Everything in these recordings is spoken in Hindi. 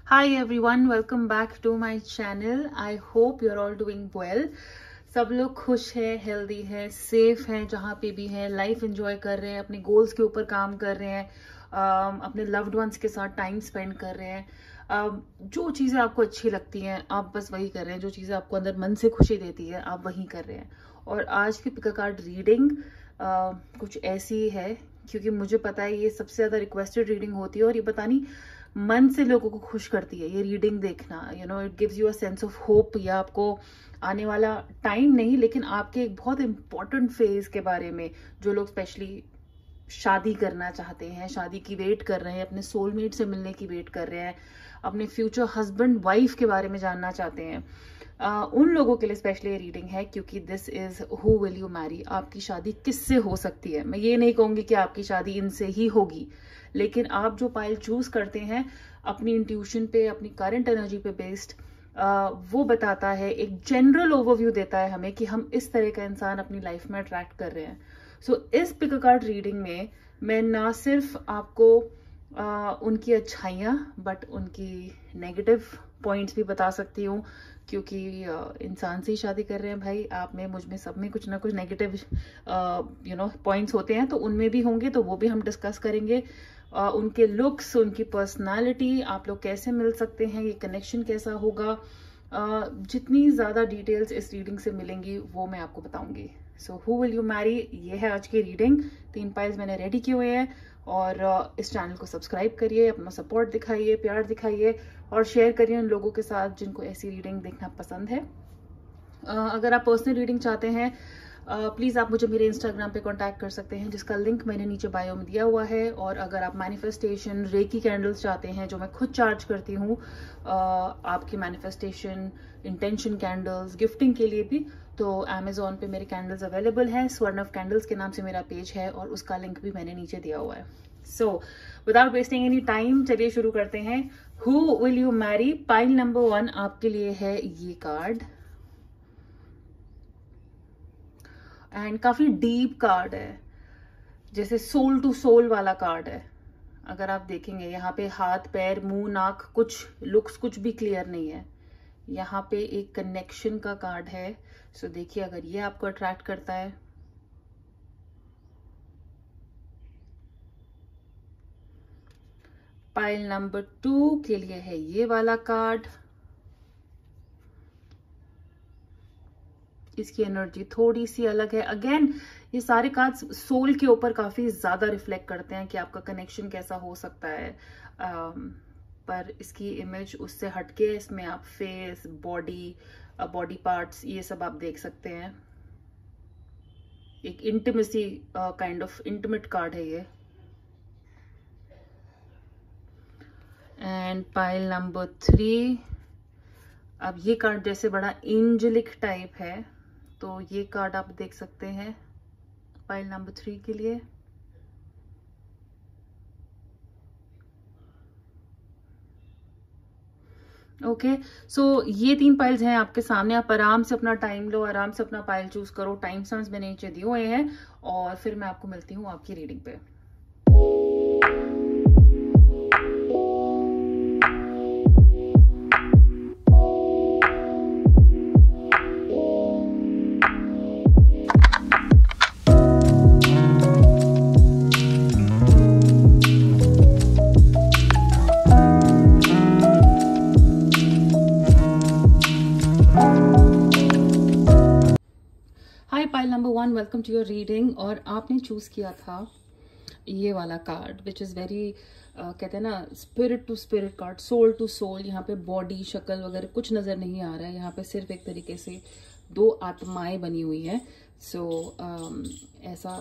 Hi everyone, welcome back to my channel. I hope you're all doing well. सब लोग खुश हैं, हेल्दी हैं, सेफ हैं, जहाँ पे भी हैं, लाइफ एंजॉय कर रहे हैं, अपने गोल्स के ऊपर काम कर रहे हैं, अपने लव्ड वंस के साथ टाइम स्पेंड कर रहे हैं। जो चीज़ें आपको अच्छी लगती हैं आप बस वही कर रहे हैं, जो चीज़ें आपको अंदर मन से खुशी देती है आप वही कर रहे हैं। और आज की पिक कार्ड रीडिंग कुछ ऐसी है क्योंकि मुझे पता है ये सबसे ज़्यादा रिक्वेस्टेड रीडिंग होती है और ये पता नहीं मन से लोगों को खुश करती है ये रीडिंग देखना। It gives you a sense of hope, या आपको आने वाला टाइम नहीं लेकिन आपके एक बहुत इंपॉर्टेंट फेज के बारे में, जो लोग स्पेशली शादी करना चाहते हैं, शादी की वेट कर रहे हैं, अपने सोलमेट से मिलने की वेट कर रहे हैं, अपने फ्यूचर हस्बैंड वाइफ के बारे में जानना चाहते हैं, उन लोगों के लिए स्पेशली ये रीडिंग है क्योंकि this is who will you Mary. आपकी शादी किससे हो सकती है। मैं ये नहीं कहूंगी कि आपकी शादी इनसे ही होगी, लेकिन आप जो पाइल चूज करते हैं अपनी इंट्यूशन पे, अपनी करंट एनर्जी पे बेस्ड, वो बताता है, एक जनरल ओवरव्यू देता है हमें कि हम इस तरह का इंसान अपनी लाइफ में अट्रैक्ट कर रहे हैं। सो इस पिक कार्ड रीडिंग में मैं ना सिर्फ आपको उनकी अच्छाइयाँ बट उनकी नेगेटिव पॉइंट्स भी बता सकती हूँ, क्योंकि इंसान से ही शादी कर रहे हैं भाई, आप में, मुझ में, सब में कुछ ना कुछ नेगेटिव पॉइंट्स होते हैं, तो उनमें भी होंगे, तो वो भी हम डिस्कस करेंगे। उनके लुक्स, उनकी पर्सनालिटी, आप लोग कैसे मिल सकते हैं, ये कनेक्शन कैसा होगा, जितनी ज़्यादा डिटेल्स इस रीडिंग से मिलेंगी वो मैं आपको बताऊंगी। So who will you Mary, ये है आज की रीडिंग। 3 पाइल्स मैंने रेडी किए हुए हैं और इस चैनल को सब्सक्राइब करिए, अपना सपोर्ट दिखाइए, प्यार दिखाइए और शेयर करिए उन लोगों के साथ जिनको ऐसी रीडिंग देखना पसंद है। अगर आप पर्सनल रीडिंग चाहते हैं प्लीज़ आप मुझे मेरे इंस्टाग्राम पे कांटेक्ट कर सकते हैं, जिसका लिंक मैंने नीचे बायो में दिया हुआ है। और अगर आप मैनिफेस्टेशन, रेकी कैंडल्स चाहते हैं जो मैं खुद चार्ज करती हूँ आपकी मैनिफेस्टेशन, इंटेंशन कैंडल्स, गिफ्टिंग के लिए भी, तो अमेजोन पे मेरे कैंडल्स अवेलेबल हैं। स्वर्णव कैंडल्स के नाम से मेरा पेज है और उसका लिंक भी मैंने नीचे दिया हुआ है। So without wasting any time चलिए शुरू करते हैं। Who will you Mary, pile number 1 आपके लिए है ये कार्ड। एंड काफी डीप कार्ड है, जैसे सोल टू सोल वाला कार्ड है। अगर आप देखेंगे यहाँ पे हाथ, पैर, मुंह, नाक, कुछ लुक्स कुछ भी क्लियर नहीं है। यहाँ पे एक कनेक्शन का कार्ड है। सो देखिए अगर ये आपको अट्रैक्ट करता है, पाइल नंबर 2 के लिए है ये वाला कार्ड। इसकी एनर्जी थोड़ी सी अलग है। अगेन ये सारे कार्ड्स सोल के ऊपर काफी ज्यादा रिफ्लेक्ट करते हैं कि आपका कनेक्शन कैसा हो सकता है, पर इसकी इमेज उससे हटके है। इसमें आप फेस, बॉडी, बॉडी पार्ट्स, ये सब आप देख सकते हैं। एक intimacy kind of intimate card है ये। एंड पाइल नंबर 3, अब ये कार्ड जैसे बड़ा एंजेलिक टाइप है, तो ये कार्ड आप देख सकते हैं पाइल नंबर 3 के लिए। ओके, सो ये 3 पाइल्स हैं आपके सामने। आप आराम से अपना टाइम लो, आराम से अपना पाइल चूज करो। टाइम स्टैम्प्स मैंने नीचे दिए हुए हैं और फिर मैं आपको मिलती हूँ आपकी रीडिंग पे। Hi pile number 1, welcome to your reading. और आपने चूज किया था ये वाला कार्ड, विच इज़ वेरी कहते हैं ना spirit to spirit card, soul to soul. यहाँ पे बॉडी, शक्ल वगैरह कुछ नज़र नहीं आ रहा है। यहाँ पे सिर्फ एक तरीके से 2 आत्माएं बनी हुई हैं। सो ऐसा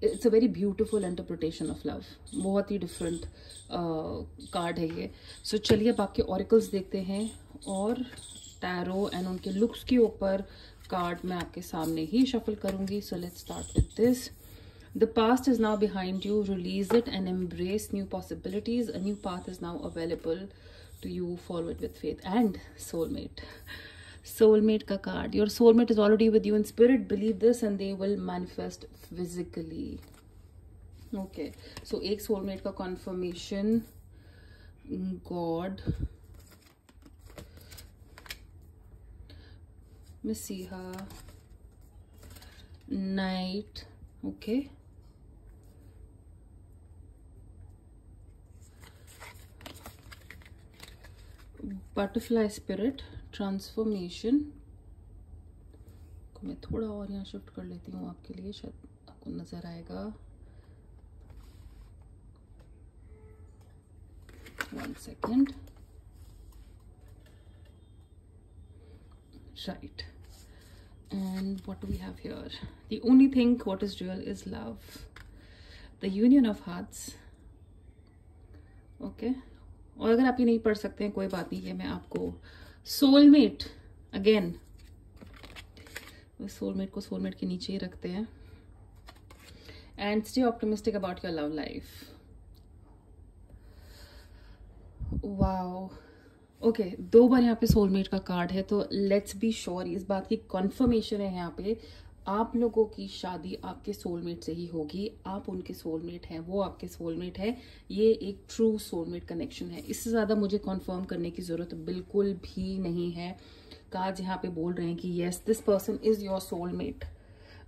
it's a very beautiful interpretation of love. बहुत ही डिफरेंट कार्ड है ये। सो चलिए अब आपके ऑरिकल्स देखते हैं और टैरो एंड उनके लुक्स के ऊपर कार्ड मैं आपके सामने ही शफल करूंगी। So let's start with this. The past is now behind you. Release it and embrace new possibilities. A new path is now available to you. Forward with faith. And soulmate. Soulmate का card. Your soulmate is already with you in spirit. Believe this and they will manifest physically. Okay. So एक soulmate का confirmation. God. मसीहा, night, okay, butterfly spirit, transformation को मैं थोड़ा और यहाँ शिफ्ट कर लेती हूँ आपके लिए, शायद आपको नजर आएगा। 1 second, right, and what do we have here? The only thing what is real is love, the union of hearts, okay। और अगर आप ये नहीं पढ़ सकते हैं कोई बात नहीं है, मैं आपको सोलमेट, अगेन सोलमेट को सोलमेट के नीचे ही रखते हैं, and stay optimistic about your love life. Wow, okay, 2 बार यहाँ पे सोलमेट का कार्ड है, तो लेट्स बी श्योर, इस बात की कंफर्मेशन है यहाँ पे, आप लोगों की शादी आपके सोलमेट से ही होगी। आप उनके सोलमेट हैं, वो आपके सोलमेट है। ये एक ट्रू सोलमेट कनेक्शन है। इससे ज़्यादा मुझे कंफर्म करने की ज़रूरत बिल्कुल भी नहीं है। कार्ड्स यहाँ पे बोल रहे हैं कि yes, this person is your soulmate,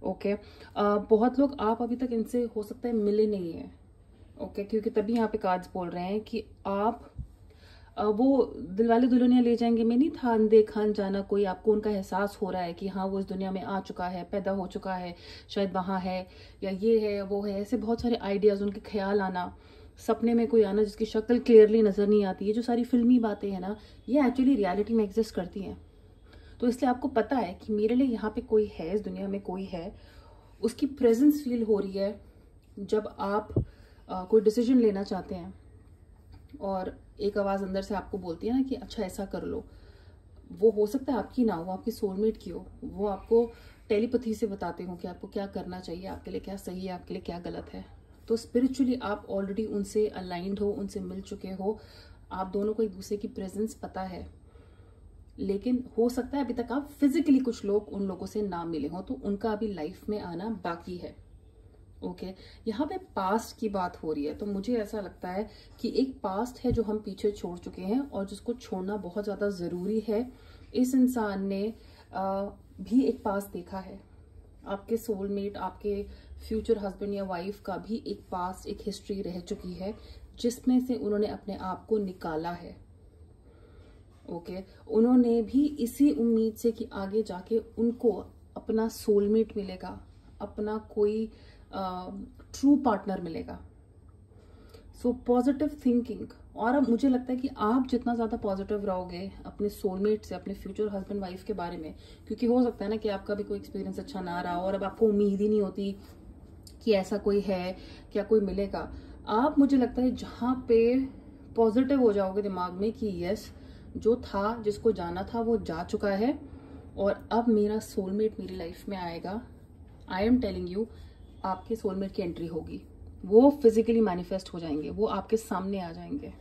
okay. बहुत लोग आप अभी तक इनसे हो सकता है मिले नहीं है, ओके, क्योंकि तभी यहाँ पे कार्ड्स बोल रहे हैं कि आप वो दिलवाले दुल्हनिया ले जाएंगे में नहीं था अनदेखा अनजाना कोई, आपको उनका एहसास हो रहा है कि हाँ वो इस दुनिया में आ चुका है, पैदा हो चुका है, शायद वहाँ है या ये है या वो है, ऐसे बहुत सारे आइडियाज़, उनके ख्याल आना, सपने में कोई आना जिसकी शक्ल क्लियरली नज़र नहीं आती है। जो सारी फिल्मी बातें हैं ना, ये एक्चुअली रियलिटी में एग्जिस्ट करती हैं। तो इसलिए आपको पता है कि मेरे लिए यहाँ पे कोई है, इस दुनिया में कोई है, उसकी प्रेजेंस फील हो रही है जब आप कोई डिसीजन लेना चाहते हैं और एक आवाज़ अंदर से आपको बोलती है ना कि अच्छा ऐसा कर लो। वो हो सकता है आपकी ना हो, वो आपकी सोलमेट की हो, वो आपको टेलीपैथी से बताते हो कि आपको क्या करना चाहिए, आपके लिए क्या सही है, आपके लिए क्या गलत है। तो स्पिरिचुअली आप ऑलरेडी उनसे अलाइंड हो, उनसे मिल चुके हो, आप दोनों को एक दूसरे की प्रेजेंस पता है। लेकिन हो सकता है अभी तक आप फिजिकली कुछ लोग उन लोगों से ना मिले हो, तो उनका अभी लाइफ में आना बाकी है, ओके। यहाँ पे पास्ट की बात हो रही है, तो मुझे ऐसा लगता है कि एक पास्ट है जो हम पीछे छोड़ चुके हैं और जिसको छोड़ना बहुत ज़्यादा ज़रूरी है। इस इंसान ने भी एक पास्ट देखा है, आपके सोलमेट, आपके फ्यूचर हस्बैंड या वाइफ का भी एक पास्ट, एक हिस्ट्री रह चुकी है जिसमें से उन्होंने अपने आप को निकाला है, ओके। उन्होंने भी इसी उम्मीद से कि आगे जाके उनको अपना सोलमेट मिलेगा, अपना कोई ट्रू पार्टनर मिलेगा। सो पॉजिटिव थिंकिंग, और अब मुझे लगता है कि आप जितना ज़्यादा पॉजिटिव रहोगे अपने सोलमेट से, अपने फ्यूचर हस्बैंड वाइफ के बारे में, क्योंकि हो सकता है ना कि आपका भी कोई एक्सपीरियंस अच्छा ना रहा हो और अब आपको उम्मीद ही नहीं होती कि ऐसा कोई है, क्या कोई मिलेगा। आप, मुझे लगता है जहाँ पे पॉजिटिव हो जाओगे दिमाग में कि यस, जो था, जिसको जाना था वो जा चुका है और अब मेरा सोलमेट मेरी लाइफ में आएगा, आई एम टेलिंग यू, आपके सोलमेट की एंट्री होगी। वो फिजिकली मैनिफेस्ट हो जाएंगे, वो आपके सामने आ जाएंगे।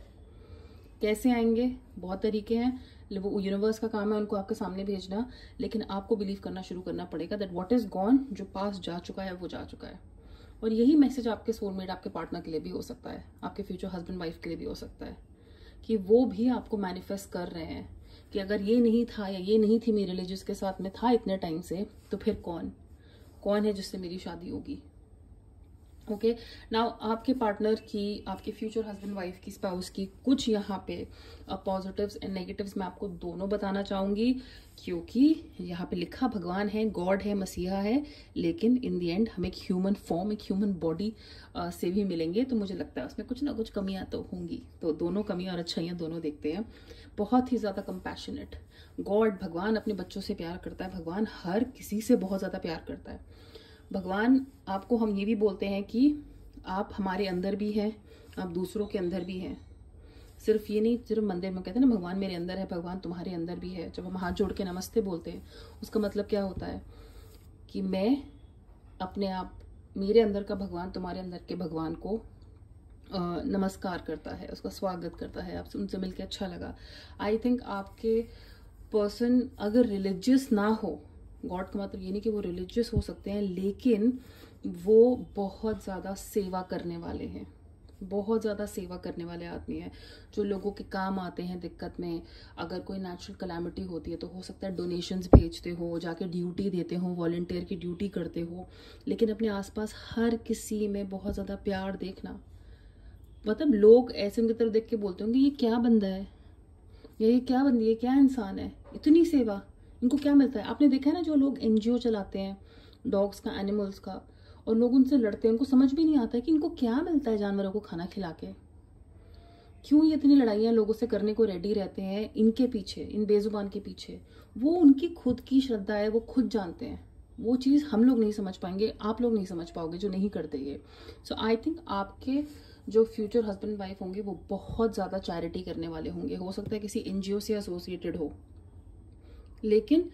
कैसे आएंगे? बहुत तरीके हैं, वो यूनिवर्स का काम है उनको आपके सामने भेजना, लेकिन आपको बिलीव करना शुरू करना पड़ेगा दैट व्हाट इज गॉन, जो पास जा चुका है वो जा चुका है। और यही मैसेज आपके सोलमेट, आपके पार्टनर के लिए भी हो सकता है, आपके फ्यूचर हस्बैंड वाइफ के लिए भी हो सकता है कि वो भी आपको मैनिफेस्ट कर रहे हैं कि अगर ये नहीं था या ये नहीं थी मेरे लिए जिसके साथ में था इतने टाइम से, तो फिर कौन है जिससे मेरी शादी होगी, ओके। नाउ आपके पार्टनर की, आपके फ्यूचर हस्बैंड वाइफ की, स्पाउस की कुछ यहाँ पे पॉजिटिव्स एंड नेगेटिव्स मैं आपको दोनों बताना चाहूंगी, क्योंकि यहाँ पे लिखा भगवान है, गॉड है, मसीहा है, लेकिन इन द एंड हम एक ह्यूमन फॉर्म, एक ह्यूमन बॉडी से भी मिलेंगे। तो मुझे लगता है उसमें कुछ ना कुछ कमियां तो होंगी, तो दोनों कमियां और अच्छाइयां दोनों देखते हैं। बहुत ही ज्यादा कंपैशनेट गॉड, भगवान अपने बच्चों से प्यार करता है, भगवान हर किसी से बहुत ज्यादा प्यार करता है। भगवान आपको, हम ये भी बोलते हैं कि आप हमारे अंदर भी हैं, आप दूसरों के अंदर भी हैं। सिर्फ ये नहीं, सिर्फ मंदिर में कहते हैं ना भगवान मेरे अंदर है, भगवान तुम्हारे अंदर भी है। जब हम हाथ जोड़ के नमस्ते बोलते हैं, उसका मतलब क्या होता है कि मैं अपने आप, मेरे अंदर का भगवान तुम्हारे अंदर के भगवान को नमस्कार करता है, उसका स्वागत करता है, आपसे उनसे मिलकर अच्छा लगा। आई थिंक आपके पर्सन अगर रिलीजियस ना हो, गॉड का मतलब ये नहीं कि वो रिलीजियस हो सकते हैं, लेकिन वो बहुत ज़्यादा सेवा करने वाले हैं, बहुत ज़्यादा सेवा करने वाले आदमी हैं, जो लोगों के काम आते हैं दिक्कत में। अगर कोई नेचुरल कैलामिटी होती है तो हो सकता है डोनेशंस भेजते हो, जाके ड्यूटी देते हो, वॉलंटियर की ड्यूटी करते हो, लेकिन अपने आसपास हर किसी में बहुत ज़्यादा प्यार देखना। मतलब लोग ऐसे उनकी तरफ देख के बोलते होंगे ये क्या बंदा है, या ये क्या बंदी है, क्या इंसान है, इतनी सेवा, इनको क्या मिलता है। आपने देखा है ना जो लोग NGO चलाते हैं डॉग्स का, एनिमल्स का, और लोग उनसे लड़ते हैं, उनको समझ भी नहीं आता है कि इनको क्या मिलता है जानवरों को खाना खिला के। क्यों ये इतनी लड़ाइयाँ लोगों से करने को रेडी रहते हैं इनके पीछे, इन बेजुबान के पीछे। वो उनकी खुद की श्रद्धा है, वो खुद जानते हैं। वो चीज़ हम लोग नहीं समझ पाएंगे, आप लोग नहीं समझ पाओगे जो नहीं करते ये। सो आई थिंक आपके जो फ्यूचर हस्बैंड वाइफ होंगे वो बहुत ज़्यादा चैरिटी करने वाले होंगे। हो सकता है किसी NGO से एसोसिएटेड हो, लेकिन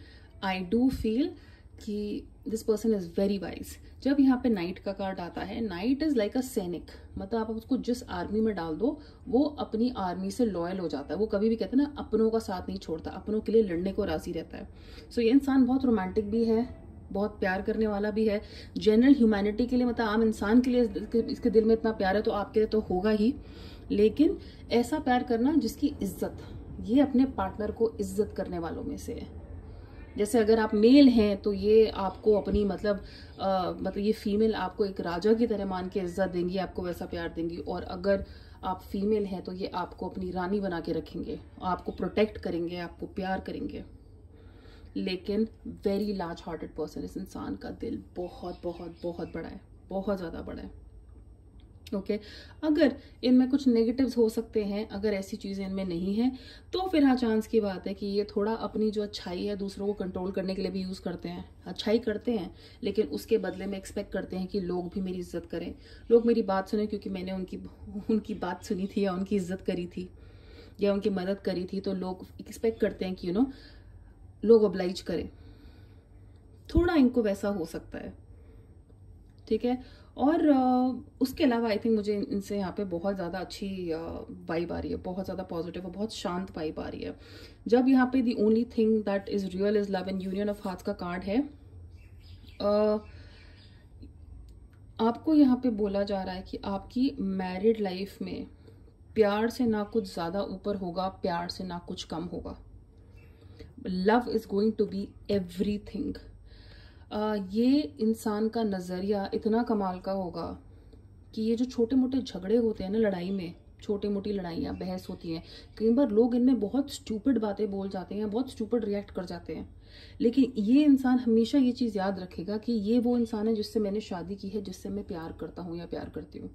आई डू फील कि this person is very wise. जब यहाँ पे नाइट का कार्ड आता है, नाइट इज लाइक अ सैनिक, मतलब आप उसको जिस आर्मी में डाल दो वो अपनी आर्मी से लॉयल हो जाता है। वो कभी भी कहते हैं ना, अपनों का साथ नहीं छोड़ता, अपनों के लिए लड़ने को राजी रहता है। सो ये इंसान बहुत रोमांटिक भी है, बहुत प्यार करने वाला भी है, जनरल ह्यूमैनिटी के लिए, मतलब आम इंसान के लिए इसके दिल में इतना प्यार है तो आपके लिए तो होगा ही। लेकिन ऐसा प्यार करना जिसकी इज्जत, ये अपने पार्टनर को इज्जत करने वालों में से है। जैसे अगर आप मेल हैं तो ये आपको अपनी मतलब ये फीमेल आपको एक राजा की तरह मान के इज्जत देंगी, आपको वैसा प्यार देंगी। और अगर आप फीमेल हैं तो ये आपको अपनी रानी बना के रखेंगे, आपको प्रोटेक्ट करेंगे, आपको प्यार करेंगे। लेकिन वेरी लार्ज हार्टेड पर्सन, इस इंसान का दिल बहुत बहुत बहुत बड़ा है, बहुत ज़्यादा बड़ा है। ओके अगर इनमें कुछ नेगेटिव्स हो सकते हैं, अगर ऐसी चीज़ें इनमें नहीं है तो फिर हाँ चांस की बात है कि ये थोड़ा अपनी जो अच्छाई है दूसरों को कंट्रोल करने के लिए भी यूज़ करते हैं। अच्छाई करते हैं लेकिन उसके बदले में एक्सपेक्ट करते हैं कि लोग भी मेरी इज्जत करें, लोग मेरी बात सुने क्योंकि मैंने उनकी बात सुनी थी या उनकी इज्जत करी थी या उनकी मदद करी थी, तो लोग एक्सपेक्ट करते हैं कि लोग ऑब्लाइज करें। थोड़ा इनको वैसा हो सकता है, ठीक है। और उसके अलावा आई थिंक मुझे इनसे यहाँ पे बहुत ज़्यादा अच्छी वाइब आ रही है, बहुत ज़्यादा पॉजिटिव और बहुत शांत वाइब आ रही है। जब यहाँ पे the only thing that is real is love and union of hearts का कार्ड है, आपको यहाँ पे बोला जा रहा है कि आपकी मैरिड लाइफ में प्यार से ना कुछ ज़्यादा ऊपर होगा, प्यार से ना कुछ कम होगा। Love is going to be everything. ये इंसान का नज़रिया इतना कमाल का होगा कि ये जो छोटे मोटे झगड़े होते हैं ना लड़ाई में, छोटी मोटी लड़ाइयाँ बहस होती हैं, कई बार लोग इनमें बहुत स्टूपिड बातें बोल जाते हैं, बहुत स्टूपिड रिएक्ट कर जाते हैं, लेकिन ये इंसान हमेशा ये चीज़ याद रखेगा कि ये वो इंसान है जिससे मैंने शादी की है, जिससे मैं प्यार करता हूँ या प्यार करती हूँ।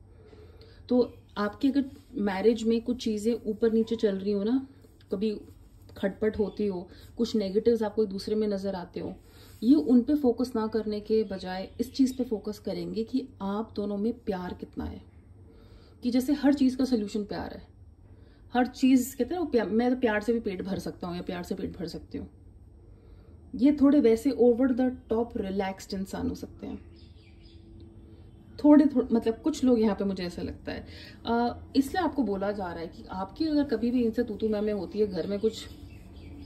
तो आपकी अगर मैरिज में कुछ चीज़ें ऊपर नीचे चल रही हो ना, कभी खटपट होती हो, कुछ नेगेटिव्स आपको एक दूसरे में नज़र आते हो, ये उन पे फोकस ना करने के बजाय इस चीज़ पे फोकस करेंगे कि आप दोनों में प्यार कितना है। कि जैसे हर चीज़ का सोल्यूशन प्यार है, हर चीज़ कहते हैं वो मैं तो प्यार से भी पेट भर सकता हूँ या प्यार से पेट भर सकती हूँ। ये थोड़े वैसे ओवर द टॉप रिलैक्स्ड इंसान हो सकते हैं, थोड़े मतलब कुछ लोग यहाँ पे, मुझे ऐसा लगता है। इसलिए आपको बोला जा रहा है कि आपकी अगर कभी भी इनसे तू मैं होती है, घर में कुछ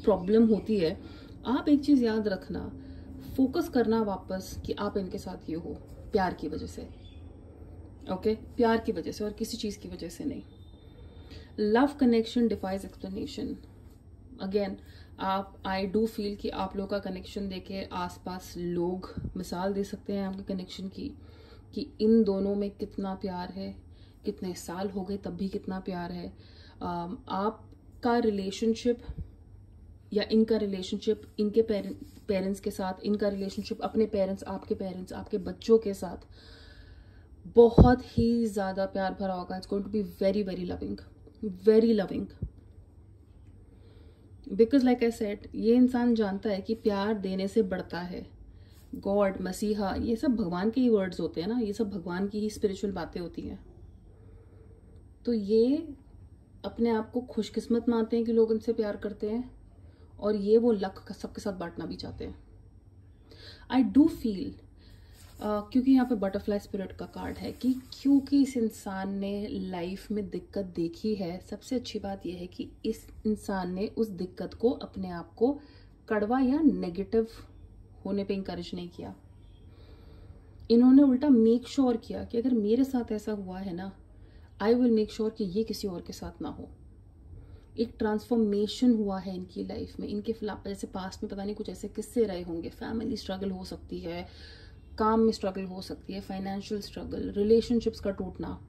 प्रॉब्लम होती है, आप एक चीज़ याद रखना, फोकस करना वापस कि आप इनके साथ ये हो प्यार की वजह से, ओके प्यार की वजह से और किसी चीज़ की वजह से नहीं। Love connection defies explanation. Again आप, आई डू फील कि आप लोग का कनेक्शन देके आसपास लोग मिसाल दे सकते हैं आपके कनेक्शन की, कि इन दोनों में कितना प्यार है, कितने साल हो गए तब भी कितना प्यार है। आपका रिलेशनशिप या इनका रिलेशनशिप इनके पेरेंट्स के साथ, इनका रिलेशनशिप अपने पेरेंट्स, आपके पेरेंट्स, आपके बच्चों के साथ बहुत ही ज़्यादा प्यार भरा होगा। It's going to be very very loving, very loving. Because like I said, ये इंसान जानता है कि प्यार देने से बढ़ता है। गॉड, मसीहा, ये सब भगवान के ही वर्ड्स होते हैं ना, ये सब भगवान की ही स्पिरिचुअल बातें होती हैं। तो ये अपने आप को खुशकिस्मत मानते हैं कि लोग इनसे प्यार करते हैं, और ये वो लक सबके साथ बांटना भी चाहते हैं। आई डू फील क्योंकि यहाँ पे बटरफ्लाई स्पिरिट का कार्ड है कि क्योंकि इस इंसान ने लाइफ में दिक्कत देखी है, सबसे अच्छी बात यह है कि इस इंसान ने उस दिक्कत को अपने आप को कड़वा या नेगेटिव होने पे इंकरेज नहीं किया। इन्होंने उल्टा मेक श्योर किया कि अगर मेरे साथ ऐसा हुआ है ना, आई विल मेक श्योर कि ये किसी और के साथ ना हो। एक ट्रांसफॉर्मेशन हुआ है इनकी लाइफ में, इनके खिलाफ जैसे पास्ट में पता नहीं कुछ ऐसे किस्से रहे होंगे, फैमिली स्ट्रगल हो सकती है, काम में स्ट्रगल हो सकती है, फाइनेंशियल स्ट्रगल, रिलेशनशिप्स का टूटना,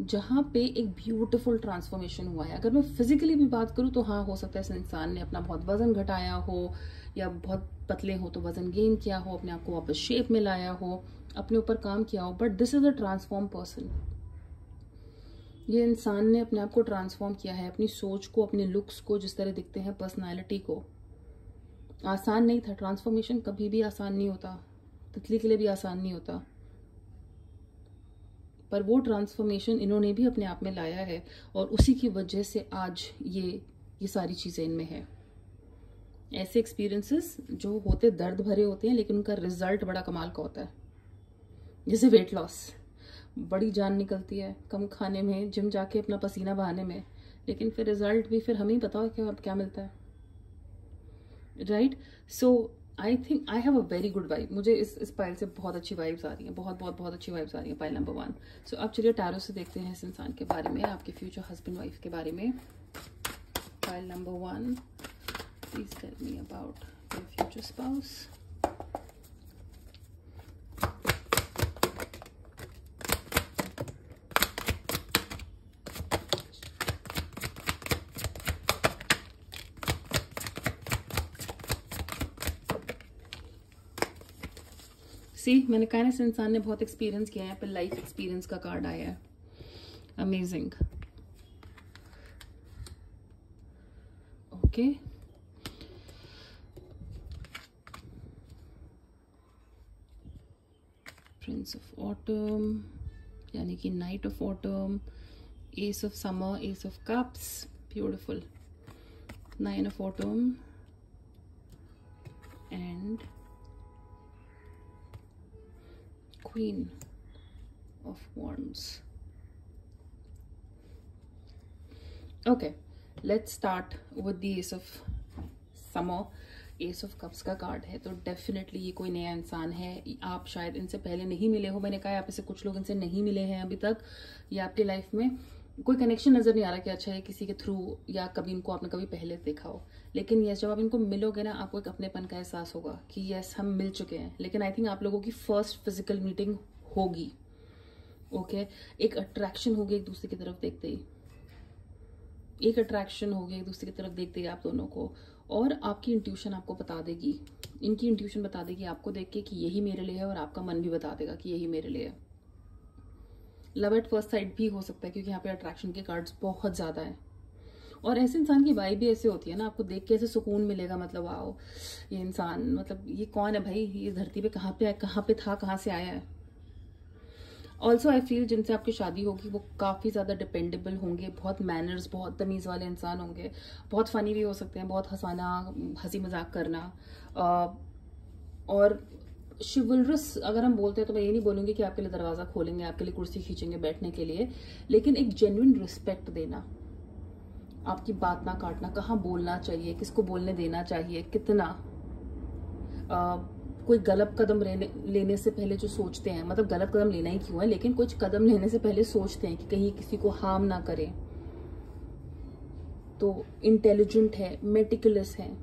जहाँ पे एक ब्यूटीफुल ट्रांसफॉर्मेशन हुआ है। अगर मैं फिजिकली भी बात करूँ तो हाँ, हो सकता है इस इंसान ने अपना बहुत वजन घटाया हो, या बहुत पतले हो तो वजन गेन किया हो, अपने आप को वापस शेप में लाया हो, अपने ऊपर काम किया हो, but this is a transform person. ये इंसान ने अपने आप को ट्रांसफॉर्म किया है, अपनी सोच को, अपने लुक्स को, जिस तरह दिखते हैं, पर्सनालिटी को। आसान नहीं था, ट्रांसफॉर्मेशन कभी भी आसान नहीं होता, तितली के लिए भी आसान नहीं होता, पर वो ट्रांसफॉर्मेशन इन्होंने भी अपने आप में लाया है, और उसी की वजह से आज ये सारी चीजें इनमें है। ऐसे एक्सपीरियंसेस जो होते दर्द भरे होते हैं, लेकिन उनका रिजल्ट बड़ा कमाल का होता है। जैसे वेट लॉस, बड़ी जान निकलती है कम खाने में, जिम जाके अपना पसीना बहाने में, लेकिन फिर रिजल्ट भी फिर हमें ही पता है क्या मिलता है, right? So I think I have a very good vibe. मुझे इस पाइल से बहुत अच्छी वाइब्स आ रही हैं, बहुत अच्छी वाइब्स आ रही हैं, पाइल नंबर 1। सो अब चलिए टैरो से देखते हैं इस इंसान के बारे में, आपके फ्यूचर हस्बैंड वाइफ के बारे में। Pile number 1, please tell me about your future spouse. मैंने कहा ना, इस इंसान ने बहुत एक्सपीरियंस किया है, पर लाइफ एक्सपीरियंस का कार्ड आया है। Amazing. Okay, Prince of autumn, यानी कि night of autumn, S of summer, S of cups, beautiful, 9 of autumn and Queen of Wands. Okay, let's start with the Ace of Summer. Ace of Cups का कार्ड है, तो डेफिनेटली ये कोई नया इंसान है। आप शायद इनसे पहले नहीं मिले हो, मैंने कहा आप इसे कुछ लोग इनसे नहीं मिले हैं अभी तक, या आपकी लाइफ में कोई कनेक्शन नजर नहीं आ रहा कि अच्छा है किसी के थ्रू, या कभी इनको आपने कभी पहले देखा हो। लेकिन यस, जब आप इनको मिलोगे ना, आपको एक अपनेपन का एहसास होगा कि यस हम मिल चुके हैं। लेकिन आई थिंक आप लोगों की फर्स्ट फिजिकल मीटिंग होगी। ओके, एक अट्रैक्शन होगी एक दूसरे की तरफ देखते ही, एक अट्रैक्शन होगी एक दूसरे की तरफ देखते ही आप दोनों को, और आपकी इंट्यूशन आपको बता देगी, इनकी इंट्यूशन बता देगी आपको देख के कि यही मेरे लिए है, और आपका मन भी बता देगा कि यही मेरे लिए है। लव एट फर्स्ट साइट भी हो सकता है, क्योंकि यहाँ पे अट्रैक्शन के कार्ड्स बहुत ज्यादा हैं। और ऐसे इंसान की वाइब भी ऐसे होती है ना, आपको देख के ऐसे सुकून मिलेगा, मतलब आओ ये इंसान, मतलब ये कौन है भाई, ये धरती पे कहाँ पे था, कहाँ से आया है। ऑल्सो आई फील जिनसे आपकी शादी होगी वो काफ़ी ज़्यादा डिपेंडेबल होंगे, बहुत मैनर्स, बहुत तमीज़ वाले इंसान होंगे, बहुत फ़नी भी हो सकते हैं, बहुत हंसाना, हंसी मजाक करना, और शिवलरस अगर हम बोलते हैं तो मैं ये नहीं बोलूँगी कि आपके लिए दरवाज़ा खोलेंगे, आपके लिए कुर्सी खींचेंगे बैठने के लिए, लेकिन एक जेन्युइन रिस्पेक्ट देना, आपकी बात ना काटना, कहाँ बोलना चाहिए, किसको बोलने देना चाहिए, कितना, कोई गलत कदम लेने से पहले जो सोचते हैं, मतलब गलत कदम लेना ही क्यों है, लेकिन कुछ कदम लेने से पहले सोचते हैं कि कहीं किसी को हार्म ना करें। तो इंटेलिजेंट है, मेटिकुलस है,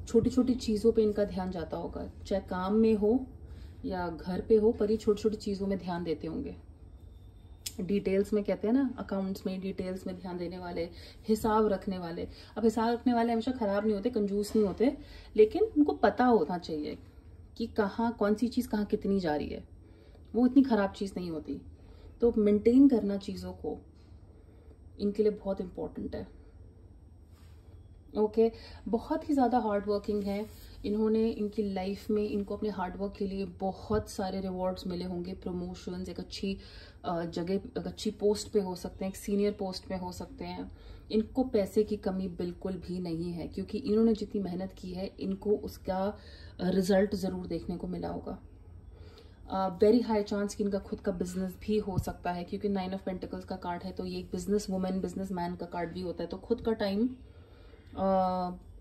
छोटी छोटी चीज़ों पे इनका ध्यान जाता होगा, चाहे काम में हो या घर पे हो, पर ये छोटी छोटी चीज़ों में ध्यान देते होंगे। डिटेल्स में कहते हैं ना, अकाउंट्स में डिटेल्स में ध्यान देने वाले, हिसाब रखने वाले। अब हिसाब रखने वाले हमेशा खराब नहीं होते, कंजूस नहीं होते, लेकिन उनको पता होना चाहिए कि कहाँ कौन सी चीज़ कहाँ कितनी जा रही है, वो इतनी खराब चीज़ नहीं होती। तो मेंटेन करना चीज़ों को इनके लिए बहुत इम्पोर्टेंट है। ओके, बहुत ही ज़्यादा हार्ड वर्किंग है इन्होंने, इनकी लाइफ में इनको अपने हार्डवर्क के लिए बहुत सारे रिवॉर्ड्स मिले होंगे, प्रमोशंस, एक अच्छी जगह, एक अच्छी पोस्ट पे हो सकते हैं, एक सीनियर पोस्ट पे हो सकते हैं। इनको पैसे की कमी बिल्कुल भी नहीं है, क्योंकि इन्होंने जितनी मेहनत की है इनको उसका रिजल्ट ज़रूर देखने को मिला होगा। वेरी हाई चांस कि इनका खुद का बिजनेस भी हो सकता है, क्योंकि 9 ऑफ पेंटिकल्स का कार्ड है, तो ये एक बिजनेस वुमेन, बिजनेस मैन का कार्ड भी होता है। तो खुद का टाइम,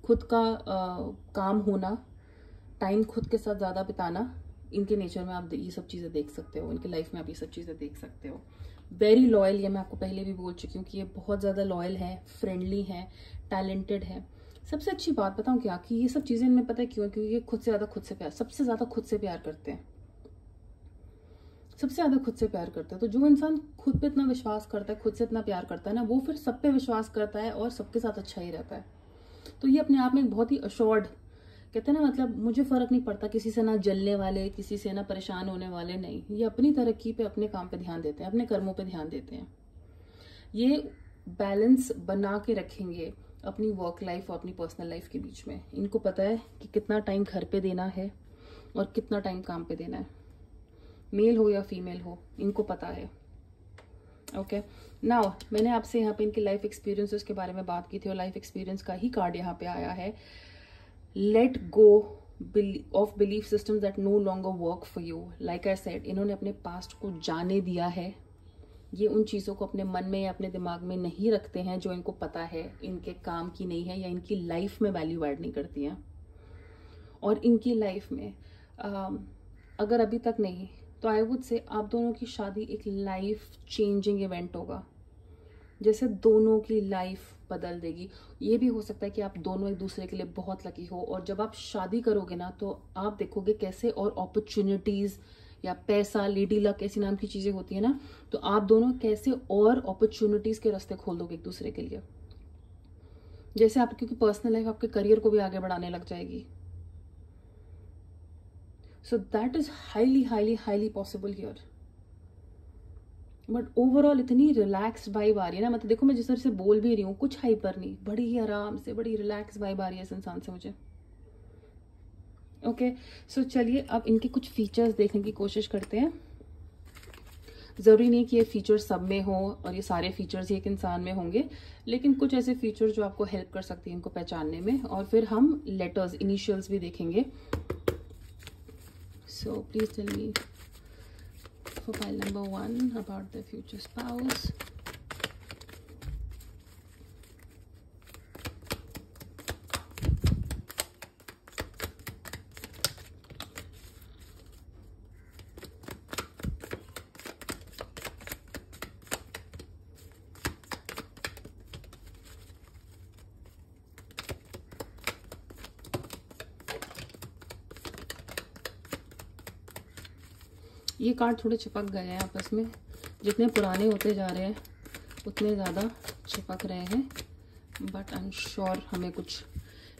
खुद का काम होना, टाइम खुद के साथ ज़्यादा बिताना, इनके नेचर में आप ये सब चीज़ें देख सकते हो, इनकी लाइफ में आप ये सब चीज़ें देख सकते हो। वेरी लॉयल, ये मैं आपको पहले भी बोल चुकी हूँ कि ये बहुत ज़्यादा लॉयल है, फ्रेंडली है, टैलेंटेड है। सबसे अच्छी बात बताऊँ क्या, कि ये सब चीज़ें इनमें पता है क्यों, क्योंकि ये खुद से ज़्यादा सबसे ज़्यादा खुद से प्यार करते हैं, सबसे ज़्यादा खुद से प्यार करते हैं। तो जो इंसान खुद पे इतना विश्वास करता है, खुद से इतना प्यार करता है ना, वो फिर सब पे विश्वास करता है और सबके साथ अच्छा ही रहता है। तो ये अपने आप में एक बहुत ही अश्योर्ड, कहते हैं ना, मतलब मुझे फर्क नहीं पड़ता, किसी से ना जलने वाले, किसी से ना परेशान होने वाले नहीं, ये अपनी तरक्की पे, अपने काम पे ध्यान देते हैं, अपने कर्मों पे ध्यान देते हैं। ये बैलेंस बना के रखेंगे अपनी वर्क लाइफ और अपनी पर्सनल लाइफ के बीच में। इनको पता है कि कितना टाइम घर पे देना है और कितना टाइम काम पे देना है, मेल हो या फीमेल हो, इनको पता है। ओके, नाउ मैंने आपसे यहाँ पे इनकी लाइफ एक्सपीरियंसेस के बारे में बात की थी और लाइफ एक्सपीरियंस का ही कार्ड यहाँ पे आया है। Let go of belief systems that no longer work for you. Like I said, इन्होंने अपने पास्ट को जाने दिया है। ये उन चीज़ों को अपने मन में या अपने दिमाग में नहीं रखते हैं जो इनको पता है इनके काम की नहीं है या इनकी लाइफ में वैल्यू ऐड नहीं करती हैं। और इनकी लाइफ में अगर अभी तक नहीं, तो आई वुड से आप दोनों की शादी एक लाइफ चेंजिंग इवेंट होगा, जैसे दोनों की लाइफ बदल देगी। ये भी हो सकता है कि आप दोनों एक दूसरे के लिए बहुत लकी हो, और जब आप शादी करोगे ना, तो आप देखोगे कैसे और अपॉर्चुनिटीज या पैसा, लेडी लक, ऐसी नाम की चीजें होती है ना, तो आप दोनों कैसे और अपॉर्चुनिटीज के रास्ते खोल दोगे एक दूसरे के लिए। जैसे आप, क्योंकि पर्सनल लाइफ आपके करियर को भी आगे बढ़ाने लग जाएगी। So that is highly possible here. But overall इतनी रिलैक्स्ड वाइब आ रही है ना, मतलब देखो मैं जिस तरह से बोल भी रही हूँ, कुछ हाइपर नहीं, बड़ी ही आराम से, बड़ी रिलैक्स वाइब आ रही है इस इंसान से मुझे। ओके, सो चलिए अब इनके कुछ फीचर्स देखने की कोशिश करते हैं। ज़रूरी नहीं कि ये फीचर्स सब में हो और ये सारे फीचर्स ही एक इंसान में होंगे, लेकिन कुछ ऐसे फीचर्स जो आपको हेल्प कर सकती हैं इनको पहचानने में। और फिर हम लेटर्स, इनिशियल्स भी देखेंगे। So please tell me for pile number 1 about the future spouse. ये कार्ड थोड़े चिपक गए हैं आपस में, जितने पुराने होते जा रहे हैं उतने ज़्यादा चिपक रहे हैं, बट आई एम श्योर हमें कुछ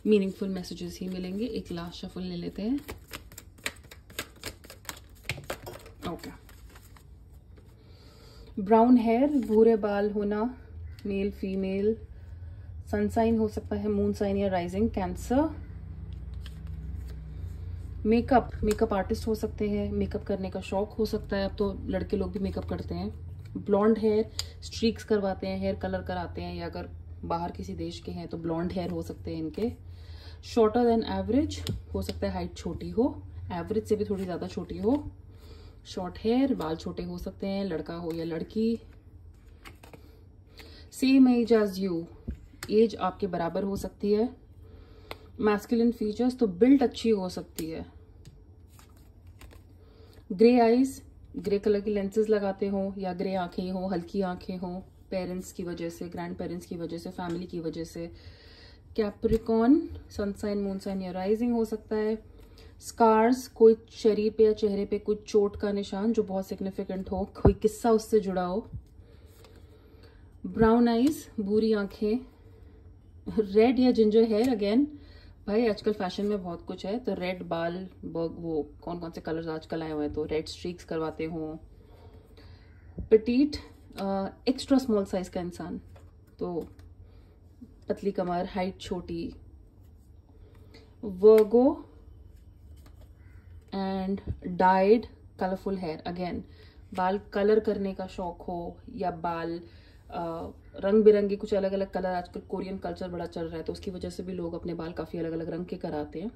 मीनिंगफुल मैसेजेस ही मिलेंगे। एक लास्ट शफल ले लेते हैं। ओके, ब्राउन हेयर, भूरे बाल होना, मेल फीमेल, सनसाइन हो सकता है, मून साइन या राइजिंग कैंसर। मेकअप आर्टिस्ट हो सकते हैं, मेकअप करने का शौक हो सकता है, अब तो लड़के लोग भी मेकअप करते हैं। ब्लॉन्ड हेयर, स्ट्रीक्स करवाते हैं, हेयर कलर कराते हैं, या अगर बाहर किसी देश के हैं तो ब्लॉन्ड हेयर हो सकते हैं इनके। शॉर्टर देन एवरेज, हो सकता है हाइट छोटी हो, एवरेज से भी थोड़ी ज़्यादा छोटी हो। शॉर्ट हेयर, बाल छोटे हो सकते हैं, लड़का हो या लड़की। Same age as you, age आपके बराबर हो सकती है। मैस्कुलिन फीचर्स, तो बिल्ड अच्छी हो सकती है। ग्रे आईज, ग्रे कलर की लेंसेज लगाते हो या ग्रे आंखें हो, हल्की आंखें हो, पेरेंट्स की वजह से, ग्रैंड पेरेंट्स की वजह से, फैमिली की वजह से। कैप्रिकॉर्न, सनसाइन, मूनसाइन या राइजिंग हो सकता है। स्कार्स, कोई शरीर पे या चेहरे पे कोई चोट का निशान जो बहुत सिग्निफिकेंट हो, कोई किस्सा उससे जुड़ा हो। ब्राउन आईज, भूरी आंखें। रेड या जिंजर हेयर, अगेन भाई आजकल फैशन में बहुत कुछ है, तो रेड बाल, वो कौन कौन से कलर्स आजकल आए हुए हैं, तो रेड स्ट्रीक्स करवाते हो। पेटीट, एक्स्ट्रा स्मॉल साइज का इंसान, तो पतली कमर, हाइट छोटी। Virgo and dyed colourful hair, again बाल कलर करने का शौक हो या बाल रंग बिरंगे कुछ अलग अलग कलर, आजकल कोरियन कल्चर बड़ा चल रहा है तो उसकी वजह से भी लोग अपने बाल काफी अलग अलग रंग के कराते हैं।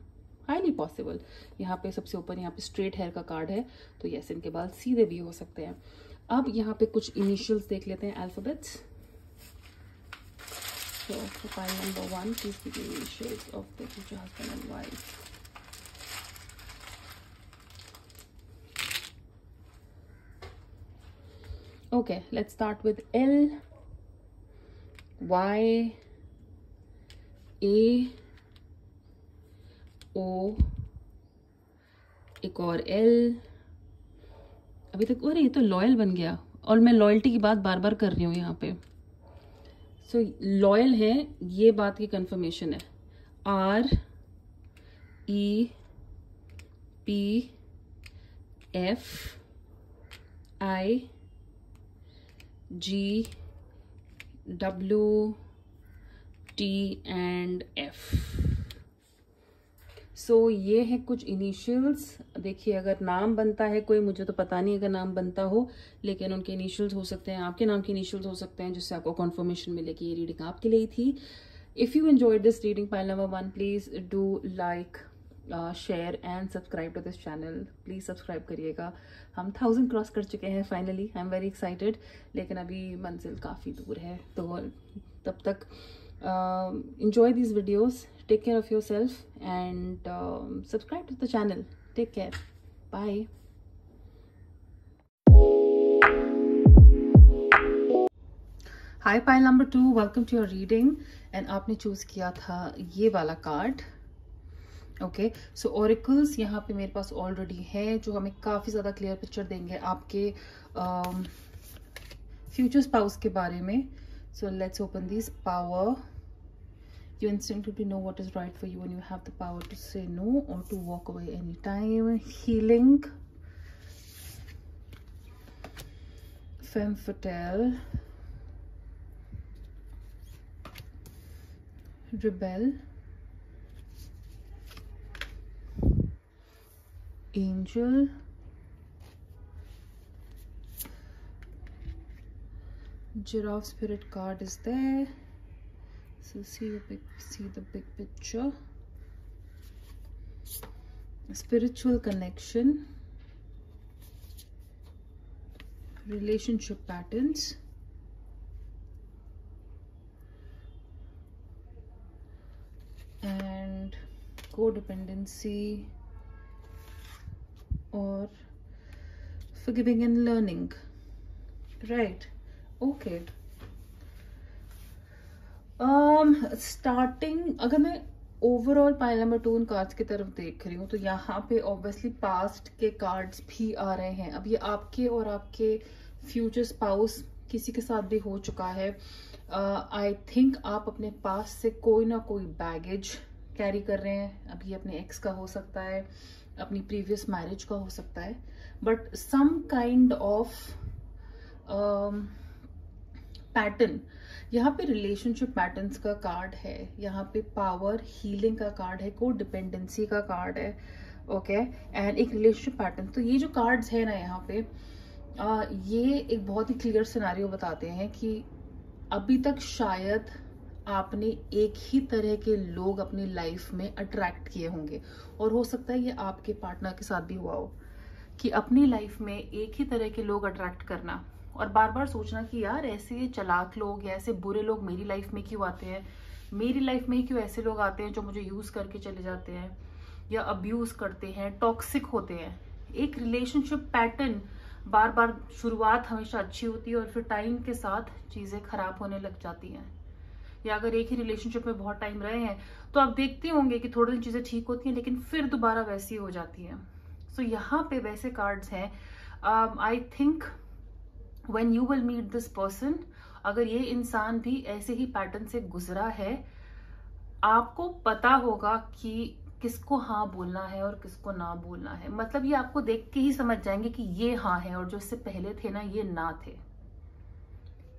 Highly possible. यहाँ पे सबसे ऊपर यहाँ पे स्ट्रेट हेयर का कार्ड है, तो यस इनके बाल सीधे भी हो सकते हैं। अब यहाँ पे कुछ इनिशियल्स देख लेते हैं, alphabets. So for file number 1, please give me initials of the future husband and wife. Okay, let's start with L, Y, A, O, एक और L. अभी तक अरे ये तो लॉयल बन गया, और मैं लॉयल्टी की बात बार बार कर रही हूँ यहाँ पे. सो लॉयल है, ये बात की कंफर्मेशन है. R, E, P, F, I, G, W, T and F. सो ये है कुछ इनिशियल्स. देखिए अगर नाम बनता है कोई, मुझे तो पता नहीं अगर नाम बनता हो, लेकिन उनके इनिशियल्स हो सकते हैं, आपके नाम के इनिशियल्स हो सकते हैं, जिससे आपको कन्फर्मेशन मिले कि ये रीडिंग आपके लिए थी. If you enjoyed this reading pile number 1, please do like, share and subscribe to this channel. Please subscribe करिएगा. हम 1000 क्रॉस कर चुके हैं finally. I am very excited, लेकिन अभी मंजिल काफ़ी दूर है. तो तब तक enjoy these videos, take care of yourself, and subscribe to the channel. Take care. Bye. Hi pile number 2, welcome to your reading. And आपने चूज किया था ये वाला कार्ड. ओके, सो ऑरिकल्स यहाँ पे मेरे पास ऑलरेडी है, जो हमें काफ़ी ज़्यादा क्लियर पिक्चर देंगे आपके फ्यूचर स्पाउस के बारे में. So let's open this. Power. You instinctively know what is right for you and you have the power to say no or to walk away anytime. Healing. Femme fatale. Rebel. Angel. Giraffe spirit card is there. So see the big picture. Spiritual connection, relationship patterns, and codependency or forgiving and learning. Right? Okay. Starting अगर मैं ओवरऑल पाइल नंबर 2 उन कार्ड्स की तरफ देख रही हूँ, तो यहाँ पे ऑब्वियसली पास्ट के कार्ड्स भी आ रहे हैं. अब ये आपके और आपके फ्यूचर स्पाउस किसी के साथ भी हो चुका है. आई थिंक आप अपने पास से कोई ना कोई बैगेज कैरी कर रहे हैं. अब ये अपने एक्स का हो सकता है, अपनी प्रीवियस मैरिज का हो सकता है, but some kind of pattern. यहाँ पे रिलेशनशिप पैटर्न्स का कार्ड है, यहाँ पे पावर हीलिंग का कार्ड है, को डिपेंडेंसी का कार्ड है. ओके, एंड एक रिलेशनशिप पैटर्न. तो ये जो कार्ड्स है ना यहाँ पे, ये एक बहुत ही क्लियर सिनेरियो बताते हैं कि अभी तक शायद आपने एक ही तरह के लोग अपनी लाइफ में अट्रैक्ट किए होंगे, और हो सकता है ये आपके पार्टनर के साथ भी हुआ हो कि अपनी लाइफ में एक ही तरह के लोग अट्रैक्ट करना और बार बार सोचना कि यार ऐसे चालाक लोग या ऐसे बुरे लोग मेरी लाइफ में क्यों आते हैं, मेरी लाइफ में ही क्यों ऐसे लोग आते हैं जो मुझे यूज करके चले जाते हैं या अब्यूज करते हैं, टॉक्सिक होते हैं. एक रिलेशनशिप पैटर्न बार बार, शुरुआत हमेशा अच्छी होती है और फिर टाइम के साथ चीजें खराब होने लग जाती हैं. या अगर एक ही रिलेशनशिप में बहुत टाइम रहे हैं तो आप देखते होंगे कि थोड़े दिन चीजें ठीक होती हैं लेकिन फिर दोबारा वैसी हो जाती हैं. सो यहाँ पे वैसे कार्ड्स हैं. I think when you will meet this person, अगर ये इंसान भी ऐसे ही पैटर्न से गुजरा है, आपको पता होगा कि किसको हाँ बोलना है और किसको ना बोलना है. मतलब ये आपको देख के ही समझ जाएंगे कि ये हाँ है और जो इससे पहले थे ना ये ना थे.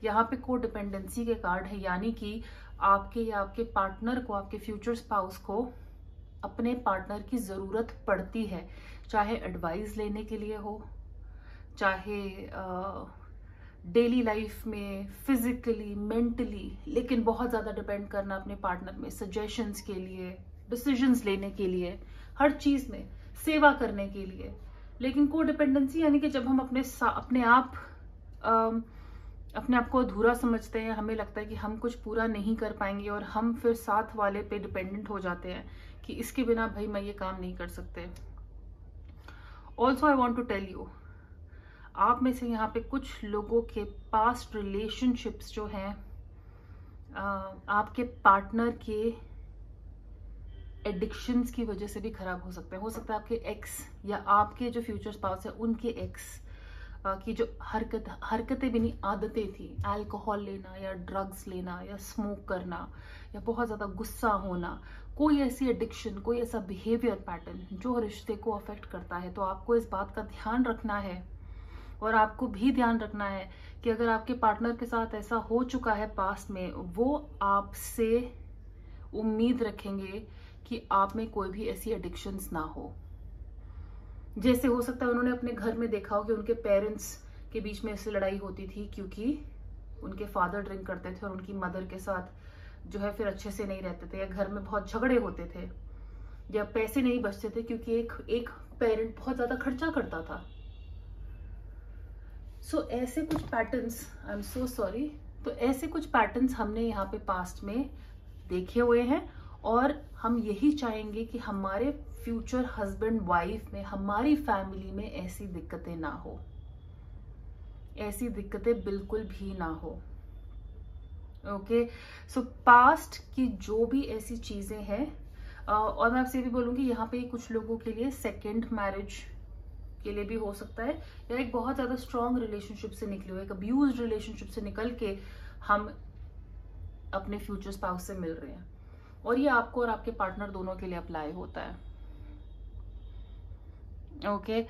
यहाँ पे को डिपेंडेंसी के कार्ड है, यानी कि आपके या आपके पार्टनर को, आपके फ्यूचर स्पाउस को अपने पार्टनर की जरूरत पड़ती है, चाहे एडवाइस लेने के लिए हो, चाहे डेली लाइफ में, फिजिकली, मेंटली, लेकिन बहुत ज़्यादा डिपेंड करना अपने पार्टनर में सजेशंस के लिए, डिसीजंस लेने के लिए, हर चीज़ में सेवा करने के लिए. लेकिन को डिपेंडेंसी यानी कि जब हम अपने आप को अधूरा समझते हैं, हमें लगता है कि हम कुछ पूरा नहीं कर पाएंगे और हम फिर साथ वाले पे डिपेंडेंट हो जाते हैं कि इसके बिना भाई मैं ये काम नहीं कर सकते. Also I want to tell you, आप में से यहाँ पे कुछ लोगों के पास्ट रिलेशनशिप्स जो हैं आपके पार्टनर के एडिक्शंस की वजह से भी खराब हो सकते हैं। हो सकता है आपके एक्स या आपके जो फ्यूचर स्पाउस है उनके एक्स की जो हरकतें भी नहीं, आदतें थी, अल्कोहल लेना या ड्रग्स लेना या स्मोक करना या बहुत ज़्यादा गुस्सा होना, कोई ऐसी एडिक्शन, कोई ऐसा बिहेवियर पैटर्न जो रिश्ते को अफेक्ट करता है। तो आपको इस बात का ध्यान रखना है और आपको भी ध्यान रखना है कि अगर आपके पार्टनर के साथ ऐसा हो चुका है पास्ट में, वो आपसे उम्मीद रखेंगे कि आप में कोई भी ऐसी एडिक्शंस ना हो। जैसे हो सकता है उन्होंने अपने घर में देखा हो कि उनके पेरेंट्स के बीच में ऐसी लड़ाई होती थी क्योंकि उनके फादर ड्रिंक करते थे और उनकी मदर के साथ जो है फिर अच्छे से नहीं रहते थे, या घर में बहुत झगड़े होते थे, या पैसे नहीं बचते थे क्योंकि एक पेरेंट बहुत ज्यादा खर्चा करता था। सो ऐसे कुछ patterns, I am so sorry, तो ऐसे कुछ पैटर्न्स हमने यहाँ पे पास्ट में देखे हुए हैं और हम यही चाहेंगे कि हमारे फ्यूचर हस्बैंड वाइफ में, हमारी फैमिली में ऐसी दिक्कतें ना हो, ऐसी दिक्कतें बिल्कुल भी ना हो। ओके, सो पास्ट की जो भी ऐसी चीजें हैं, और मैं आपसे भी बोलूंगी यहाँ पे कुछ लोगों के लिए सेकेंड मैरिज के लिए भी हो सकता है, या एक बहुत ज्यादा स्ट्रॉन्ग रिलेशनशिप से निकले हुए, एक अब्यूज्ड रिलेशनशिप से निकल के हम अपने फ्यूचर स्पाउस से मिल रहे हैं, और ये आपको और आपके पार्टनर दोनों के लिए अप्लाई होता है। ओके,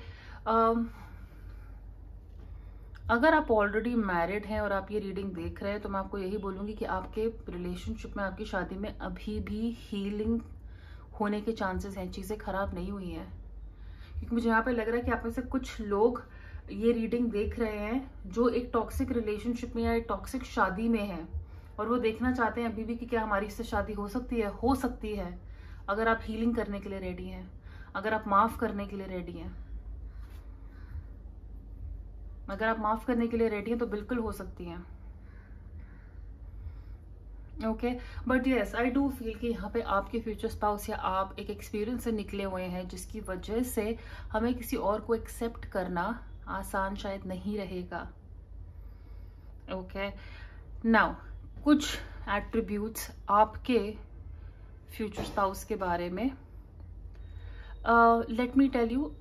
अगर आप ऑलरेडी मैरिड हैं और आप ये रीडिंग देख रहे हैं तो मैं आपको यही बोलूंगी कि आपके रिलेशनशिप में, आपकी शादी में अभी भी हीलिंग होने के चांसेस हैं, चीजें खराब नहीं हुई हैं। क्योंकि मुझे यहाँ पे लग रहा है कि आप में से कुछ लोग ये रीडिंग देख रहे हैं जो एक टॉक्सिक रिलेशनशिप में या एक टॉक्सिक शादी में है, और वो देखना चाहते हैं अभी भी कि क्या हमारी इससे शादी हो सकती है। हो सकती है अगर आप हीलिंग करने के लिए रेडी हैं, अगर आप माफ करने के लिए रेडी हैं। अगर आप माफ करने के लिए रेडी हैं तो बिल्कुल हो सकती हैं। Okay, but yes, I do feel कि यहाँ पे आपके फ्यूचर स्पाउस या आप एक एक्सपीरियंस से निकले हुए हैं जिसकी वजह से हमें किसी और को एक्सेप्ट करना आसान शायद नहीं रहेगा। ओके, नाउ कुछ एट्रीब्यूट्स आपके फ्यूचर स्पाउस के बारे में। Let me tell you,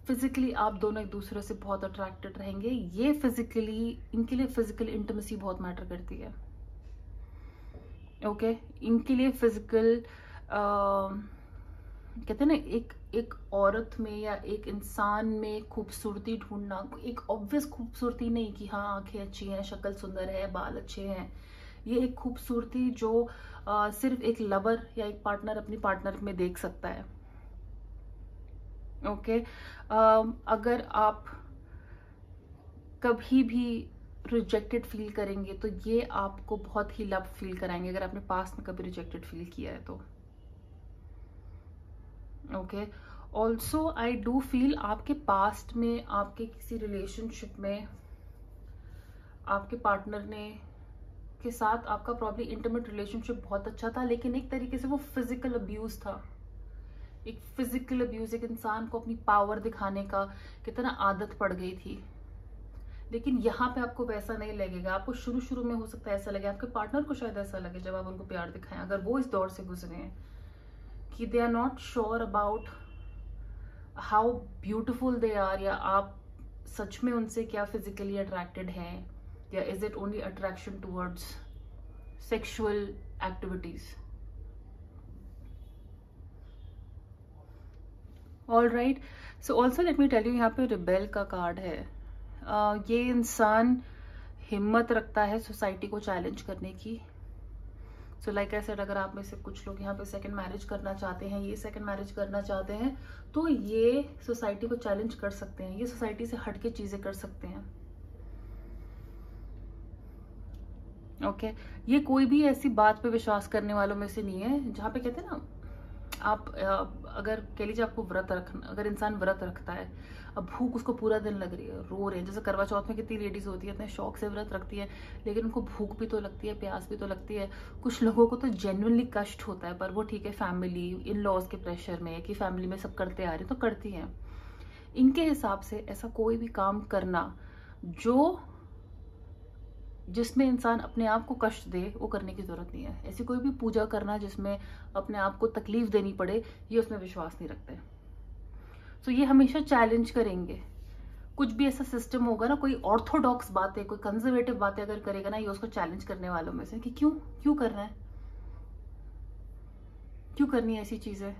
physically आप दोनों एक दूसरे से बहुत अट्रैक्टेड रहेंगे। ये फिजिकली, इनके लिए फिजिकल इंटीमेसी बहुत मैटर करती है। ओके, इनके लिए फिजिकल कहते हैं ना, एक औरत में या एक इंसान में खूबसूरती ढूंढना, एक ऑब्वियस खूबसूरती नहीं कि हाँ आंखें अच्छी हैं, शक्ल सुंदर है, बाल अच्छे हैं। ये एक खूबसूरती जो सिर्फ एक लवर या एक पार्टनर अपनी पार्टनर में देख सकता है। ओके, अगर आप कभी भी रिजेक्टेड फील करेंगे तो ये आपको बहुत ही लव फील कराएंगे, अगर आपने पास्ट में कभी रिजेक्टेड फील किया है तो। Okay, also I do feel आपके पास्ट में, आपके किसी रिलेशनशिप में आपके पार्टनर ने के साथ आपका प्रॉब्ली इंटीमेट रिलेशनशिप बहुत अच्छा था, लेकिन एक तरीके से वो फिजिकल अब्यूज था। एक फिजिकल अब्यूज, एक इंसान को अपनी पावर दिखाने का कितना आदत पड़ गई थी। लेकिन यहाँ पे आपको वैसा नहीं लगेगा। आपको शुरू शुरू में हो सकता है ऐसा लगे, आपके पार्टनर को शायद ऐसा लगे जब आप उनको प्यार दिखाएं, अगर वो इस दौर से गुजरे हैं कि they are not sure about how beautiful they are, या आप सच में उनसे क्या फिजिकली अट्रैक्टेड हैं, या is it only attraction towards sexual activities. All right, so also let me tell you, यहाँ पे रिबेल का कार्ड है। ये इंसान हिम्मत रखता है सोसाइटी को चैलेंज करने की। सो लाइक आई सेड, अगर आप में से कुछ लोग यहाँ पे सेकंड मैरिज करना चाहते हैं, ये सेकंड मैरिज करना चाहते हैं, तो ये सोसाइटी को चैलेंज कर सकते हैं, ये सोसाइटी से हटके चीजें कर सकते हैं। ओके, ये कोई भी ऐसी बात पे विश्वास करने वालों में से नहीं है जहाँ पे कहते हैं ना, आप अगर कह लीजिए आपको व्रत रखना, अगर इंसान व्रत रखता है, अब भूख उसको पूरा दिन लग रही है, रो रहे हैं, जैसे करवा चौथ में कितनी लेडीज होती है इतने शौक से व्रत रखती है, लेकिन उनको भूख भी तो लगती है, प्यास भी तो लगती है। कुछ लोगों को तो जेन्युइनली कष्ट होता है, पर वो ठीक है, फैमिली इन लॉज के प्रेशर में कि फैमिली में सब करते आ रहे तो करती हैं। इनके हिसाब से ऐसा कोई भी काम करना जिसमें इंसान अपने आप को कष्ट दे, वो करने की जरूरत नहीं है। ऐसी कोई भी पूजा करना जिसमें अपने आप को तकलीफ देनी पड़े, ये उसमें विश्वास नहीं रखते। तो ये हमेशा चैलेंज करेंगे। कुछ भी ऐसा सिस्टम होगा ना, कोई ऑर्थोडॉक्स बातें, कोई कंजर्वेटिव बातें अगर करेगा ना, ये उसको चैलेंज करने वालों में से कि क्यों कर रहा है, क्यों करनी है ऐसी चीजें।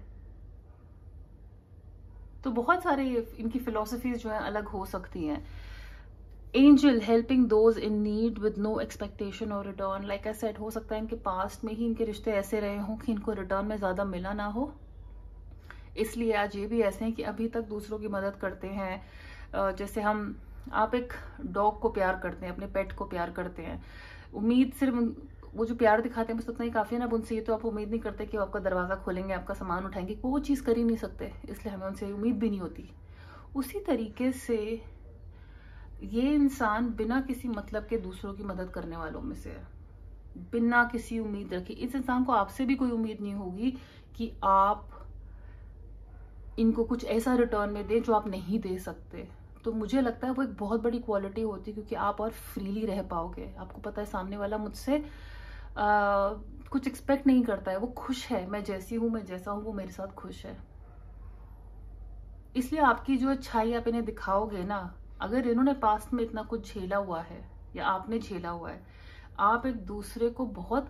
तो बहुत सारे इनकी फिलॉसफीज जो है अलग हो सकती हैं। Angel helping those in need with no expectation और रिटर्न। लाइक आई सेड, हो सकता है इनके पास्ट में ही इनके रिश्ते ऐसे रहे हों कि इनको रिटर्न में ज्यादा मिला ना हो, इसलिए आज ये भी ऐसे हैं कि अभी तक दूसरों की मदद करते हैं। जैसे आप एक डॉग को प्यार करते हैं, अपने पेट को प्यार करते हैं, उम्मीद सिर्फ वो जो प्यार दिखाते हैं बस उतना ही काफी है ना उनसे। ये तो आप उम्मीद नहीं करते कि वो आपका दरवाजा खोलेंगे, आपका सामान उठाएंगे, वो चीज कर ही नहीं सकते, इसलिए हमें उनसे उम्मीद भी नहीं होती। उसी तरीके से ये इंसान बिना किसी मतलब के दूसरों की मदद करने वालों में से है, बिना किसी उम्मीद रखे। इस इंसान को आपसे भी कोई उम्मीद नहीं होगी कि आप इनको कुछ ऐसा रिटर्न में दें जो आप नहीं दे सकते। तो मुझे लगता है वो एक बहुत बड़ी क्वालिटी होती है, क्योंकि आप और फ्रीली रह पाओगे। आपको पता है सामने वाला मुझसे कुछ एक्सपेक्ट नहीं करता है, वो खुश है, मैं जैसी हूं, मैं जैसा हूं, वो मेरे साथ खुश है। इसलिए आपकी जो अच्छाई आप इन्हें दिखाओगे ना, अगर इन्होंने पास्ट में इतना कुछ झेला हुआ है या आपने झेला हुआ है, आप एक दूसरे को बहुत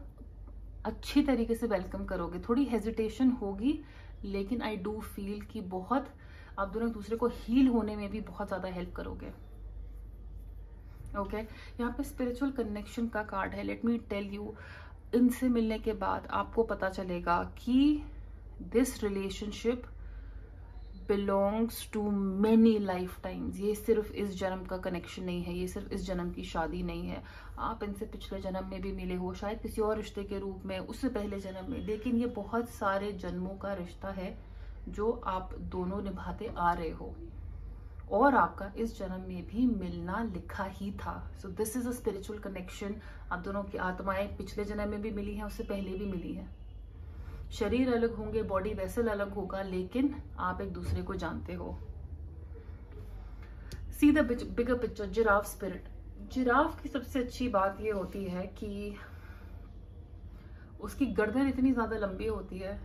अच्छी तरीके से वेलकम करोगे। थोड़ी हेजिटेशन होगी, लेकिन आई डू फील कि बहुत आप दोनों एक दूसरे को हील होने में भी बहुत ज्यादा हेल्प करोगे। ओके, यहाँ पे स्पिरिचुअल कनेक्शन का कार्ड है। लेट मी टेल यू, इनसे मिलने के बाद आपको पता चलेगा कि this relationship belongs to many lifetimes. ये सिर्फ इस जन्म का कनेक्शन नहीं है, ये सिर्फ इस जन्म की शादी नहीं है। आप इनसे पिछले जन्म में भी मिले हो, शायद किसी और रिश्ते के रूप में, उससे पहले जन्म में, लेकिन ये बहुत सारे जन्मों का रिश्ता है जो आप दोनों निभाते आ रहे हो, और आपका इस जन्म में भी मिलना लिखा ही था। So this is a spiritual connection. आप दोनों की आत्माएं पिछले जन्म में भी मिली हैं, उससे पहले भी मिली हैं। शरीर अलग होंगे, बॉडी वेसल अलग होगा, लेकिन आप एक दूसरे को जानते हो। See the bigger picture, giraffe spirit. Giraffe की सबसे अच्छी बात ये होती है कि उसकी गर्दन इतनी ज्यादा लंबी होती है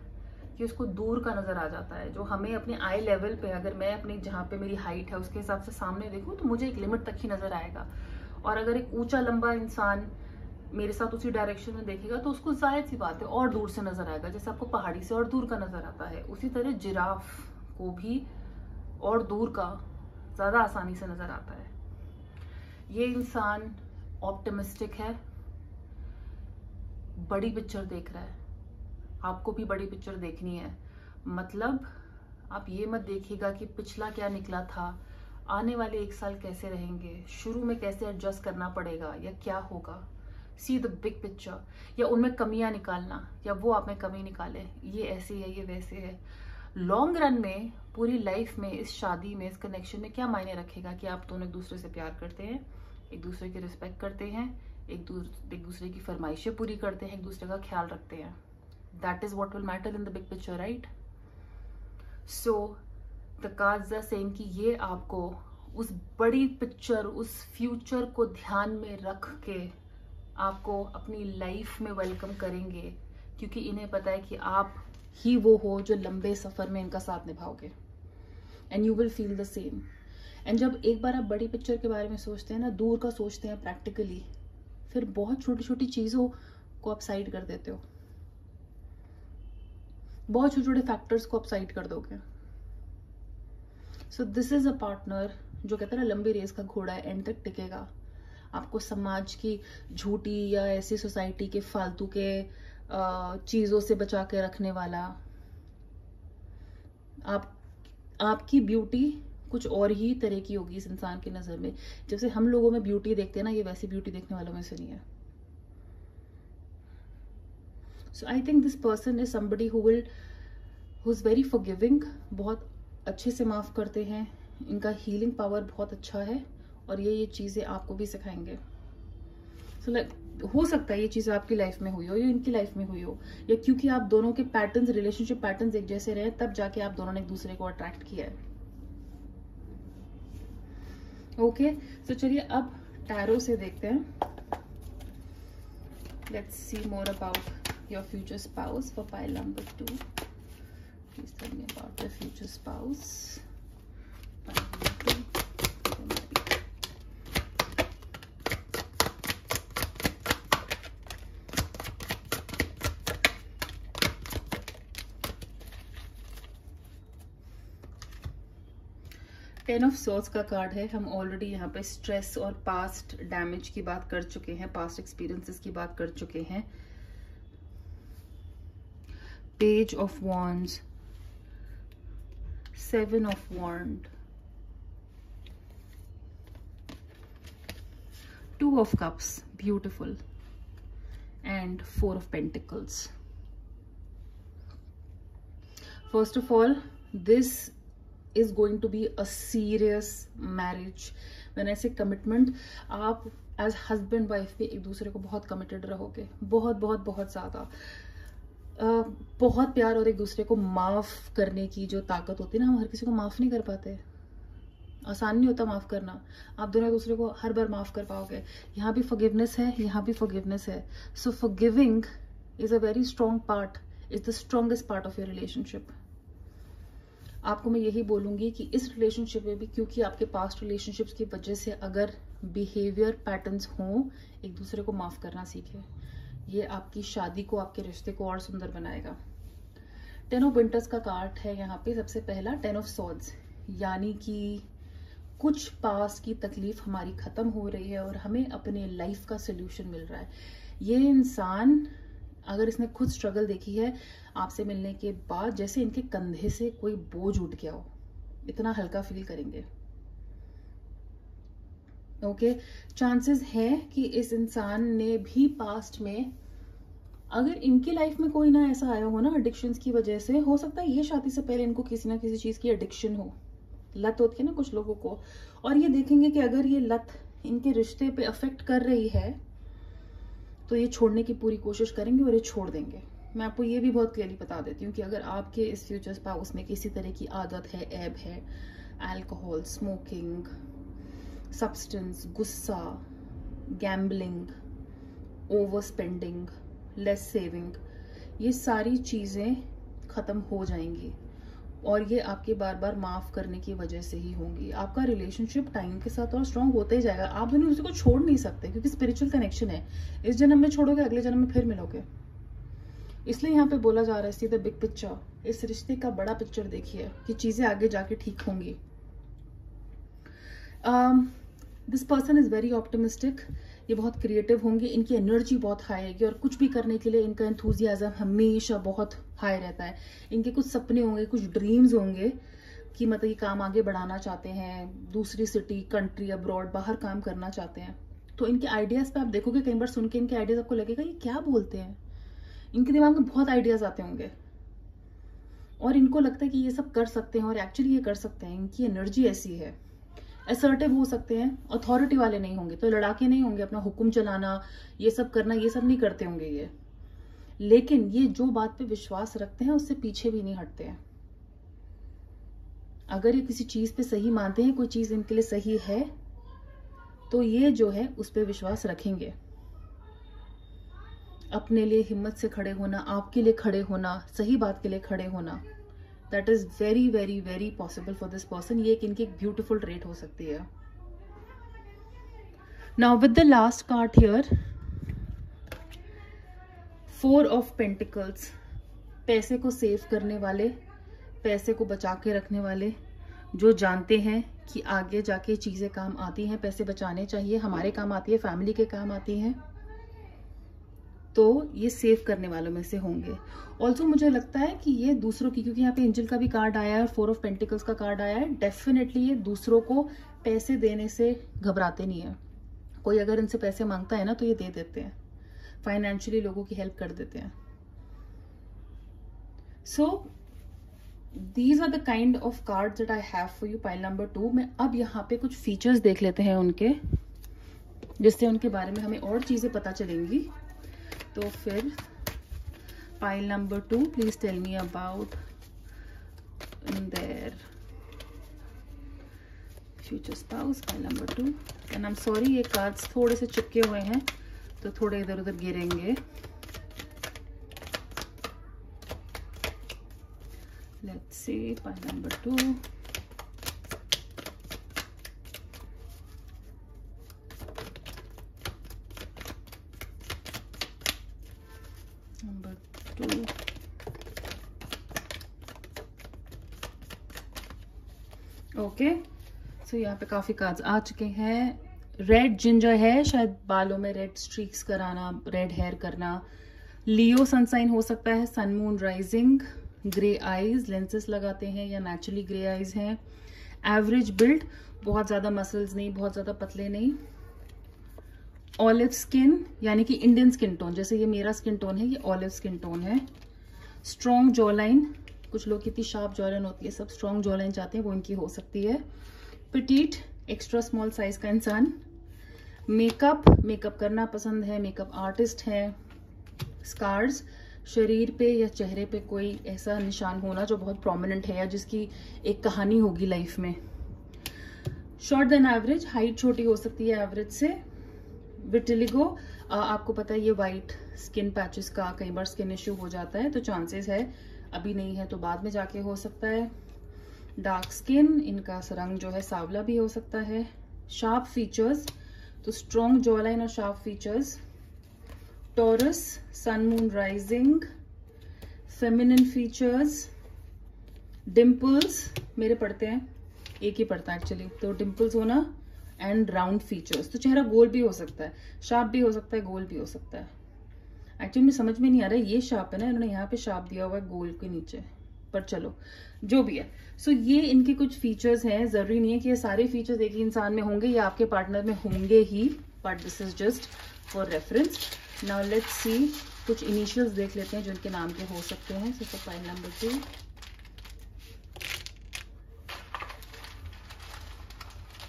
कि उसको दूर का नजर आ जाता है। जो हमें अपने आई लेवल पे, अगर मैं अपनी जहाँ पे मेरी हाइट है उसके हिसाब से सामने देखूं तो मुझे एक लिमिट तक ही नजर आएगा, और अगर एक ऊंचा लंबा इंसान मेरे साथ उसी डायरेक्शन में देखेगा तो उसको जाहिर सी बात है और दूर से नजर आएगा, जैसे आपको पहाड़ी से और दूर का नजर आता है। उसी तरह जिराफ को भी और दूर का ज्यादा आसानी से नजर आता है। ये इंसान ऑप्टिमिस्टिक है, बड़ी पिक्चर देख रहा है। आपको भी बड़ी पिक्चर देखनी है, मतलब आप ये मत देखिएगा कि पिछला क्या निकला था, आने वाले 1 साल कैसे रहेंगे, शुरू में कैसे एडजस्ट करना पड़ेगा या क्या होगा। सी द बिग पिक्चर, या उनमें कमियां निकालना या वो आप में कमी निकाले, ये ऐसे है, ये वैसे है। लॉन्ग रन में, पूरी लाइफ में, इस शादी में, इस कनेक्शन में क्या मायने रखेगा कि आप दोनों एक दूसरे से प्यार करते हैं, एक दूसरे की रिस्पेक्ट करते हैं, एक दूसरे की फरमाइशें पूरी करते हैं, एक दूसरे का ख्याल रखते हैं। That is what will matter in the big picture, right? So the cards are saying कि ये आपको उस बड़ी पिक्चर, उस फ्यूचर को ध्यान में रख के आपको अपनी लाइफ में वेलकम करेंगे, क्योंकि इन्हें पता है कि आप ही वो हो जो लंबे सफर में इनका साथ निभाओगे, and you will feel the same. And जब एक बार आप बड़ी पिक्चर के बारे में सोचते हैं ना, दूर का सोचते हैं प्रैक्टिकली, फिर बहुत छोटी छोटी चीजों को आप साइड कर देते हो, बहुत छोटे छोटे फैक्टर्स को आप साइड कर दोगे। So this is a partner जो कहता है ना, लंबी रेस का घोड़ा है, एंड तक टिकेगा। आपको समाज की झूठी या ऐसी सोसाइटी के फालतू के चीजों से बचा के रखने वाला। आपकी ब्यूटी कुछ और ही तरह की होगी इस इंसान की नजर में। जैसे हम लोगों में ब्यूटी देखते हैं ना, ये वैसी ब्यूटी देखने वालों में से नहीं है। So I think this person is somebody who's very forgiving, बहुत अच्छे से माफ करते हैं, इनका हीलिंग पावर बहुत अच्छा है, और ये चीजें आपको भी सिखाएंगे। So like, हो सकता है ये चीजें आपकी लाइफ में हुई हो या इनकी लाइफ में हुई हो, या क्योंकि आप दोनों के पैटर्न्स, रिलेशनशिप पैटर्न्स एक जैसे रहे, तब जाके आप दोनों ने एक दूसरे को अट्रैक्ट किया है। ओके, तो चलिए अब टैरो से देखते हैं. Let's see more about your future spouse for pile number 2. Please tell me about your future spouse. Ten of swords का कार्ड है. हम ऑलरेडी यहाँ पे स्ट्रेस और पास्ट डैमेज की बात कर चुके हैं, पास्ट एक्सपीरियंसेस की बात कर चुके हैं. Page of wands, 7 of wand, 2 of cups, beautiful, and 4 of pentacles. First of all, this is going to be a serious marriage. When I say commitment, आप as husband wife पे एक दूसरे को बहुत committed रहोगे, बहुत बहुत बहुत ज़्यादा. बहुत प्यार और एक दूसरे को माफ़ करने की जो ताकत होती है ना, हम हर किसी को माफ़ नहीं कर पाते. आसान नहीं होता माफ़ करना. आप दोनों एक दूसरे को हर बार माफ़ कर पाओगे. यहाँ भी forgiveness है, यहाँ भी forgiveness है. So forgiving is a very strong part, is the strongest part of your relationship. आपको मैं यही बोलूंगी कि इस रिलेशनशिप में भी, क्योंकि आपके पास्ट रिलेशनशिप्स की वजह से अगर बिहेवियर पैटर्न्स हों, एक दूसरे को माफ करना सीखें. ये आपकी शादी को, आपके रिश्ते को और सुंदर बनाएगा. 10 ऑफ विंटर्स का कार्ड है यहाँ पे. सबसे पहला 10 ऑफ सॉर्ड्स, यानी कि कुछ पास की तकलीफ हमारी खत्म हो रही है और हमें अपने लाइफ का सोल्यूशन मिल रहा है. ये इंसान, अगर इसने खुद स्ट्रगल देखी है, आपसे मिलने के बाद जैसे इनके कंधे से कोई बोझ उठ गया हो, इतना हल्का फील करेंगे. ओके, चांसेस है कि इस इंसान ने भी पास्ट में, अगर इनकी लाइफ में कोई ना ऐसा आया हो ना एडिक्शंस की वजह से, हो सकता है ये शादी से पहले इनको किसी ना किसी चीज की एडिक्शन हो. लत होती है ना कुछ लोगों को, और ये देखेंगे कि अगर ये लत इनके रिश्ते पे अफेक्ट कर रही है तो ये छोड़ने की पूरी कोशिश करेंगे और ये छोड़ देंगे. मैं आपको ये भी बहुत क्लियरली बता देती हूँ कि अगर आपके इस फ्यूचर स्पाउस में किसी तरह की आदत है, ऐब है, अल्कोहल, स्मोकिंग, सब्सटेंस, गुस्सा, gambling, over spending, less saving, ये सारी चीज़ें ख़त्म हो जाएंगी और ये आपके बार बार माफ़ करने की वजह से ही होंगी. आपका रिलेशनशिप टाइम के साथ और स्ट्रांग होते ही जाएगा. आप दोनों उसी को छोड़ नहीं सकते क्योंकि स्पिरिचुअल कनेक्शन है. इस जन्म में छोड़ोगे, अगले जन्म में फिर मिलोगे. इसलिए यहाँ पे बोला जा रहा है, सी द बिग पिक्चर. इस रिश्ते का बड़ा पिक्चर देखिए कि चीज़ें आगे जाके ठीक होंगी. This person is very optimistic. ये बहुत क्रिएटिव होंगे, इनकी एनर्जी बहुत हाई है और कुछ भी करने के लिए इनका एंथुजियाज्म हमेशा बहुत हाई रहता है. इनके कुछ सपने होंगे, कुछ ड्रीम्स होंगे कि मतलब ये काम आगे बढ़ाना चाहते हैं, दूसरी सिटी, कंट्री, अब्रॉड, बाहर काम करना चाहते हैं. तो इनके आइडियाज़ पे आप देखोगे, कई बार सुन के इनके आइडियाज़ आपको लगेगा ये क्या बोलते हैं. इनके दिमाग में बहुत आइडियाज़ आते होंगे और इनको लगता है कि ये सब कर सकते हैं और एक्चुअली ये कर सकते हैं. इनकी एनर्जी ऐसी है. असर्टिव हो सकते हैं, अथॉरिटी वाले नहीं होंगे, तो लड़ाके नहीं होंगे, अपना हुक्म चलाना, ये सब करना, ये सब नहीं करते होंगे ये. लेकिन ये जो बात पे विश्वास रखते हैं उससे पीछे भी नहीं हटते हैं. अगर ये किसी चीज पे सही मानते हैं, कोई चीज इनके लिए सही है, तो ये जो है उस पर विश्वास रखेंगे. अपने लिए हिम्मत से खड़े होना, आपके लिए खड़े होना, सही बात के लिए खड़े होना, that is very very very possible for this person. ये इनकी एक ब्यूटिफुल ट्रेट हो सकती है. Now with the last card here, 4 of pentacles. पैसे को सेव करने वाले, पैसे को बचा के रखने वाले, जो जानते हैं कि आगे जाके चीजें काम आती हैं, पैसे बचाने चाहिए, हमारे काम आती है, फैमिली के काम आती हैं, तो ये सेव करने वालों में से होंगे. ऑल्सो मुझे लगता है कि ये दूसरों की, क्योंकि यहाँ पे एंजल का भी कार्ड आया है और 4 ऑफ पेंटिकल्स का कार्ड आया है, डेफिनेटली ये दूसरों को पैसे देने से घबराते नहीं है. कोई अगर इनसे पैसे मांगता है ना तो ये दे देते हैं, फाइनेंशियली लोगों की हेल्प कर देते हैं. So these are the kind of cards that I have for you, pile number 2. मैं अब यहाँ पे कुछ फीचर्स देख लेते हैं उनके, जिससे उनके बारे में हमें और चीजें पता चलेंगी. तो फिर pile number 2, please tell me about their future spouse pile number 2। And I am sorry, ये कार्ड्स थोड़े से चिपके हुए हैं तो थोड़े इधर उधर गिरेंगे। Let's see pile number 2। Number 2। Okay, so यहाँ पे काफी कार्ड्स आ चुके हैं। रेड जिंजर है, शायद बालों में रेड स्ट्रीक्स कराना, रेड हेयर करना। लियो सनसाइन हो सकता है, sun moon rising. Grey eyes, lenses लगाते हैं या नेचुरली ग्रे आईज हैं। एवरेज बिल्ड, बहुत ज्यादा मसल्स नहीं, बहुत ज्यादा पतले नहीं। ऑलिव स्किन यानी कि इंडियन स्किन टोन, जैसे ये मेरा स्किन टोन है, ये ऑलिव स्किन टोन है। स्ट्रॉन्ग जॉलाइन, कुछ लोग कितनी शार्प जॉलाइन होती है, सब स्ट्रॉन्ग जॉलाइन चाहते हैं, वो इनकी हो सकती है। पिटीट, एक्स्ट्रा स्मॉल साइज का इंसान। मेकअप करना पसंद है, मेकअप आर्टिस्ट है। स्कार्स, शरीर पे या चेहरे पे कोई ऐसा निशान होना जो बहुत प्रोमिनेंट है या जिसकी एक कहानी होगी लाइफ में। शॉर्ट देन एवरेज, हाइट छोटी हो सकती है एवरेज से। विटिलिगो, आपको पता है ये वाइट स्किन पैचेस का कई बार स्किन इश्यू हो जाता है, तो चांसेस है, अभी नहीं है तो बाद में जाके हो सकता है। डार्क स्किन, इनका रंग जो है सांवला भी हो सकता है। शार्प फीचर्स, तो स्ट्रॉन्ग जॉलाइन और sharp features. Taurus, sun moon rising. Feminine features. Dimples मेरे पड़ते हैं, एक ही पड़ता है एक्चुअली, तो डिम्पल्स होना एंड राउंड फीचर्स। तो चेहरा गोल भी हो सकता है, शार्प भी हो सकता है, गोल भी हो सकता है। एक्चुअली मुझे समझ में नहीं आ रहा है, ये शार्प है ना, इन्होंने यहाँ पे शार्प दिया हुआ है गोल के नीचे, पर चलो जो भी है। सो ये इनके कुछ फीचर्स हैं, जरूरी नहीं है कि ये सारे फीचर्स एक ही इंसान में होंगे या आपके पार्टनर में होंगे ही, but this is just for reference. Now let's see, कुछ इनिशियल्स देख लेते हैं जो इनके नाम के हो सकते हैं। So file number 2।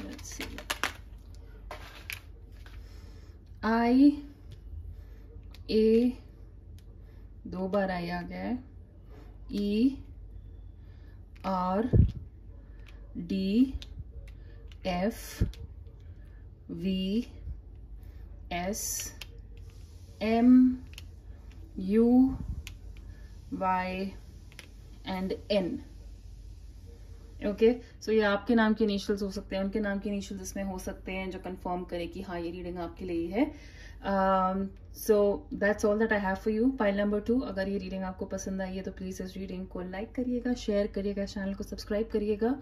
Let's see, I, A, 2 बार आई आ गया है। E, R, D, F, V, S, M, U, Y and N. Okay, so ये आपके नाम के इनिशियल्स हो सकते हैं, उनके नाम के इनिशियल्स इसमें हो सकते हैं जो कंफर्म करें कि हाँ ये रीडिंग आपके लिए है। So that's all that I have for you. Pile number 2, अगर ये रीडिंग आपको पसंद आई है तो प्लीज़ इस रीडिंग को लाइक करिएगा, शेयर करिएगा, चैनल को सब्सक्राइब करिएगा।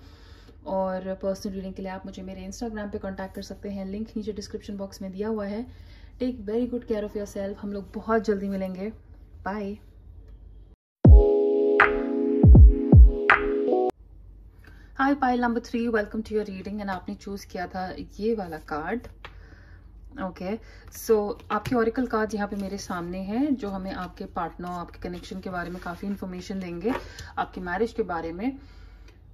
और पर्सनल रीडिंग के लिए आप मुझे मेरे इंस्टाग्राम पे कांटेक्ट कर सकते हैं, लिंक नीचे डिस्क्रिप्शन बॉक्स में दिया हुआ है। Take very good care of your self. हम लोग बहुत जल्दी मिलेंगे। Bye. Hi pile number 3, welcome to your reading. And आपने चूज किया था ये वाला कार्ड। ओके, सो आपके ऑरिकल कार्ड यहाँ पे मेरे सामने हैं जो हमें आपके पार्टनर, आपके कनेक्शन के बारे में काफ़ी इन्फॉर्मेशन देंगे, आपके मैरिज के बारे में।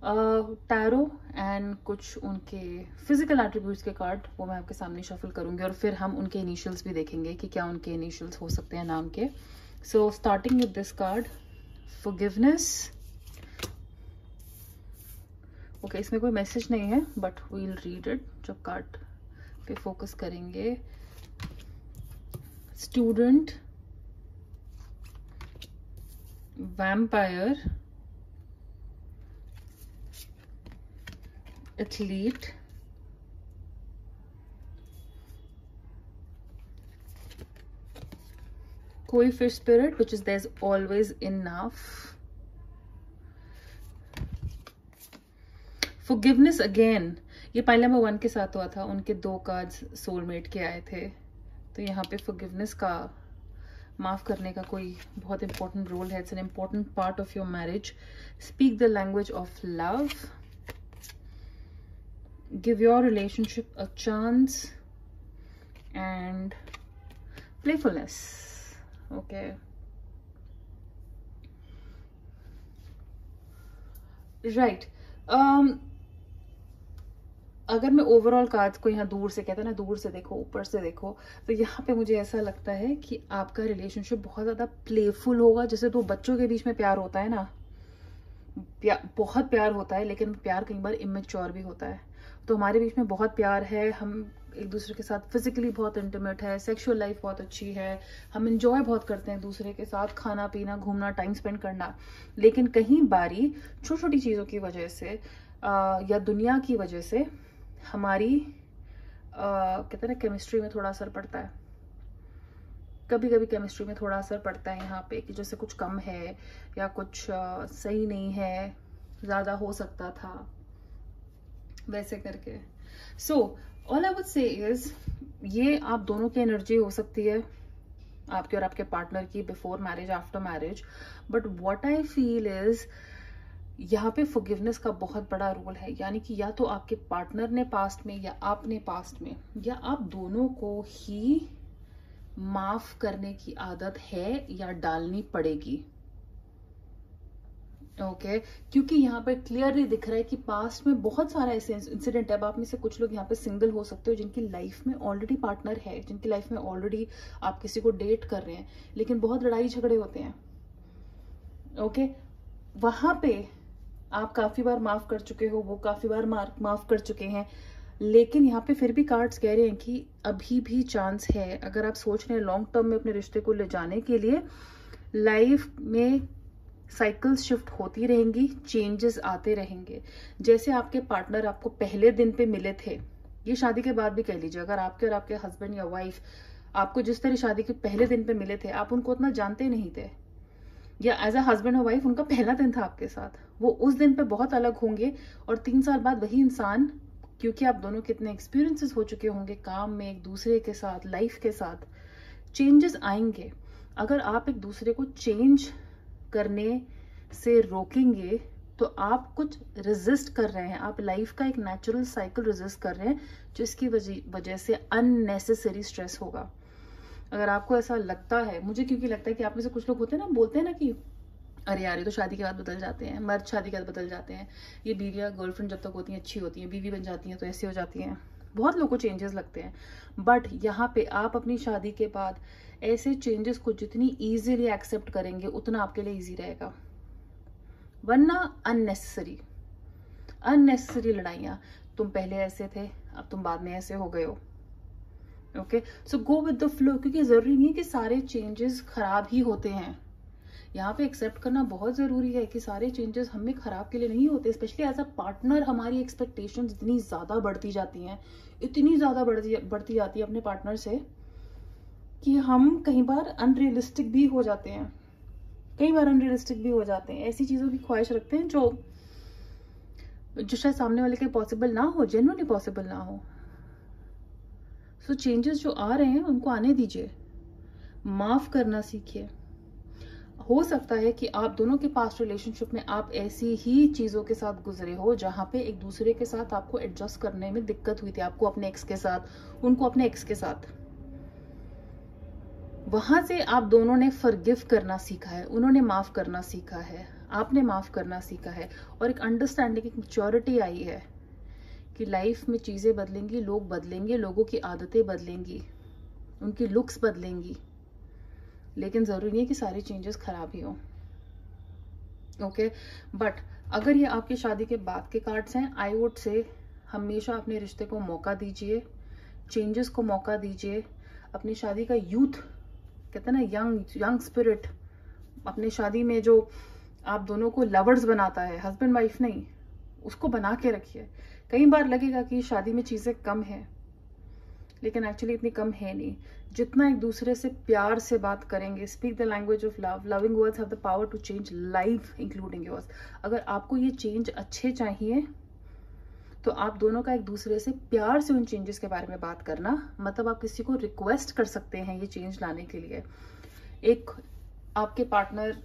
टैरो एंड कुछ उनके फिजिकल एट्रीब्यूट्स के कार्ड वो मैं आपके सामने शफल करूंगी और फिर हम उनके इनिशियल्स भी देखेंगे कि क्या उनके इनिशियल्स हो सकते हैं नाम के। So starting with this card, forgiveness. Okay, इसमें कोई मैसेज नहीं है but we will read it जब कार्ड पे फोकस करेंगे। स्टूडेंट, वैम्पायर, एथलीट, कोई fish spirit which is there's always enough, forgiveness again। ये पाइल नंबर 1 के साथ हुआ था, उनके 2 कार्ड्स सोलमेट के आए थे, तो यहाँ पे forgiveness का, माफ करने का कोई बहुत इंपॉर्टेंट रोल है। It's an important part of your marriage. Speak the language of love, give your relationship a chance, and playfulness। okay, right। अगर मैं ओवरऑल कार्ड्स को यहाँ दूर से, कहते हैं ना दूर से देखो ऊपर से देखो, तो यहाँ पे मुझे ऐसा लगता है कि आपका रिलेशनशिप बहुत ज्यादा प्लेफुल होगा। जैसे 2 बच्चों के बीच में प्यार होता है ना, बहुत प्यार होता है, लेकिन प्यार कई बार इमेच्योर भी होता है। तो हमारे बीच में बहुत प्यार है, हम एक दूसरे के साथ फिजिकली बहुत इंटीमेट है, सेक्सुअल लाइफ बहुत अच्छी है, हम इंजॉय बहुत करते हैं एक दूसरे के साथ, खाना पीना, घूमना, टाइम स्पेंड करना। लेकिन कहीं बारी छोटी छोटी चीज़ों की वजह से या दुनिया की वजह से हमारी कहते हैं ना केमिस्ट्री में थोड़ा असर पड़ता है। कभी कभी केमिस्ट्री में थोड़ा असर पड़ता है यहाँ पे कि जैसे कुछ कम है या कुछ सही नहीं है, ज़्यादा हो सकता था, वैसे करके। So all I would say is, ये आप दोनों की एनर्जी हो सकती है, आपके और आपके पार्टनर की, before marriage, after marriage. But what I feel is यहाँ पे फॉरगिवनेस का बहुत बड़ा रोल है। यानी कि या तो आपके पार्टनर ने पास्ट में या आपने पास्ट में, या आप दोनों को ही माफ करने की आदत है या डालनी पड़ेगी। ओके क्योंकि यहाँ पर क्लियरली दिख रहा है कि पास्ट में बहुत सारा ऐसे इंसिडेंट है। अब आप में से कुछ लोग यहाँ पे सिंगल हो सकते हो जिनकी लाइफ में ऑलरेडी पार्टनर है, जिनकी लाइफ में ऑलरेडी आप किसी को डेट कर रहे हैं, लेकिन बहुत लड़ाई झगड़े होते हैं। ओके वहां पे आप काफी बार माफ कर चुके हो, वो काफी बार माफ कर चुके हैं, लेकिन यहाँ पे फिर भी कार्ड्स कह रहे हैं कि अभी भी चांस है। अगर आप सोच रहे हैं लॉन्ग टर्म में अपने रिश्ते को ले जाने के लिए, लाइफ में साइकिल्स शिफ्ट होती रहेंगी, चेंजेस आते रहेंगे। जैसे आपके पार्टनर आपको पहले दिन पे मिले थे, ये शादी के बाद भी कह लीजिए, अगर आपके और आपके हस्बैंड या वाइफ आपको जिस तरह शादी के पहले दिन पे मिले थे, आप उनको उतना जानते नहीं थे, या एज अ हस्बैंड और वाइफ उनका पहला दिन था आपके साथ, वो उस दिन पे बहुत अलग होंगे। और 3 साल बाद वही इंसान, क्योंकि आप दोनों कितने एक्सपीरियंसेस हो चुके होंगे काम में, एक दूसरे के साथ, लाइफ के साथ, चेंजेस आएंगे। अगर आप एक दूसरे को चेंज करने से रोकेंगे तो आप कुछ रेजिस्ट कर रहे हैं, आप लाइफ का एक नेचुरल साइकिल रेजिस्ट कर रहे हैं, जिसकी वजह से अननेसेसरी स्ट्रेस होगा। अगर आपको ऐसा लगता है, मुझे क्योंकि लगता है कि आप में से कुछ लोग होते हैं ना, बोलते हैं ना कि अरे यार ये तो शादी के बाद बदल जाते हैं, मर्द शादी के बाद बदल जाते हैं, ये बीवियां गर्लफ्रेंड जब तक होती हैं अच्छी होती हैं, बीवी बन जाती हैं तो ऐसी हो जाती हैं, बहुत लोगों को चेंजेस लगते हैं। बट यहाँ पे आप अपनी शादी के बाद ऐसे चेंजेस को जितनी इजीली एक्सेप्ट करेंगे उतना आपके लिए इजी रहेगा। वरना अननेसेसरी लड़ाइयां, तुम पहले ऐसे थे अब तुम बाद में ऐसे हो गए हो। Okay so go with the flow, क्योंकि जरूरी नहीं है कि सारे चेंजेस खराब ही होते हैं। यहाँ पे एक्सेप्ट करना बहुत जरूरी है कि सारे चेंजेस हमें खराब के लिए नहीं होते। स्पेशली एज अ पार्टनर हमारी एक्सपेक्टेशंस इतनी ज्यादा बढ़ती जाती हैं, इतनी ज्यादा बढ़ती जाती है अपने पार्टनर से, कि हम कई बार अनरियलिस्टिक भी हो जाते हैं, ऐसी चीजों की ख्वाहिश रखते हैं जो शायद सामने वाले के पॉसिबल ना हो, जेन्युइनली पॉसिबल ना हो। सो चेंजेस जो आ रहे हैं उनको आने दीजिए, माफ करना सीखिए। हो सकता है कि आप दोनों के पास्ट रिलेशनशिप में आप ऐसी ही चीजों के साथ गुजरे हो जहां पे एक दूसरे के साथ आपको एडजस्ट करने में दिक्कत हुई थी, आपको अपने एक्स के साथ, उनको अपने एक्स के साथ। वहां से आप दोनों ने फॉरगिव करना सीखा है, उन्होंने माफ करना सीखा है, आपने माफ करना सीखा है, और एक अंडरस्टैंडिंग, एक मैच्योरिटी आई है कि लाइफ में चीजें बदलेंगी, लोग बदलेंगे, लोगों की आदतें बदलेंगी, उनकी लुक्स बदलेंगी, लेकिन जरूरी नहीं है कि सारे चेंजेस खराब ही हो। ओके बट अगर ये आपकी शादी के बाद के कार्ड्स हैं, आई वुड से हमेशा अपने रिश्ते को मौका दीजिए, चेंजेस को मौका दीजिए। अपनी शादी का यूथ, कहते हैं ना यंग स्पिरिट, अपने शादी में जो आप दोनों को लवर्स बनाता है, हस्बैंड वाइफ नहीं, उसको बना के रखिए। कई बार लगेगा कि शादी में चीजें कम है, लेकिन एक्चुअली इतनी कम है नहीं। जितना एक दूसरे से प्यार से बात करेंगे, speak the language of love, loving words have the power to change life including yours. अगर आपको ये चेंज अच्छे चाहिए तो आप दोनों का एक दूसरे से प्यार से उन चेंजेस के बारे में बात करना, मतलब आप किसी को रिक्वेस्ट कर सकते हैं ये चेंज लाने के लिए। एक आपके पार्टनर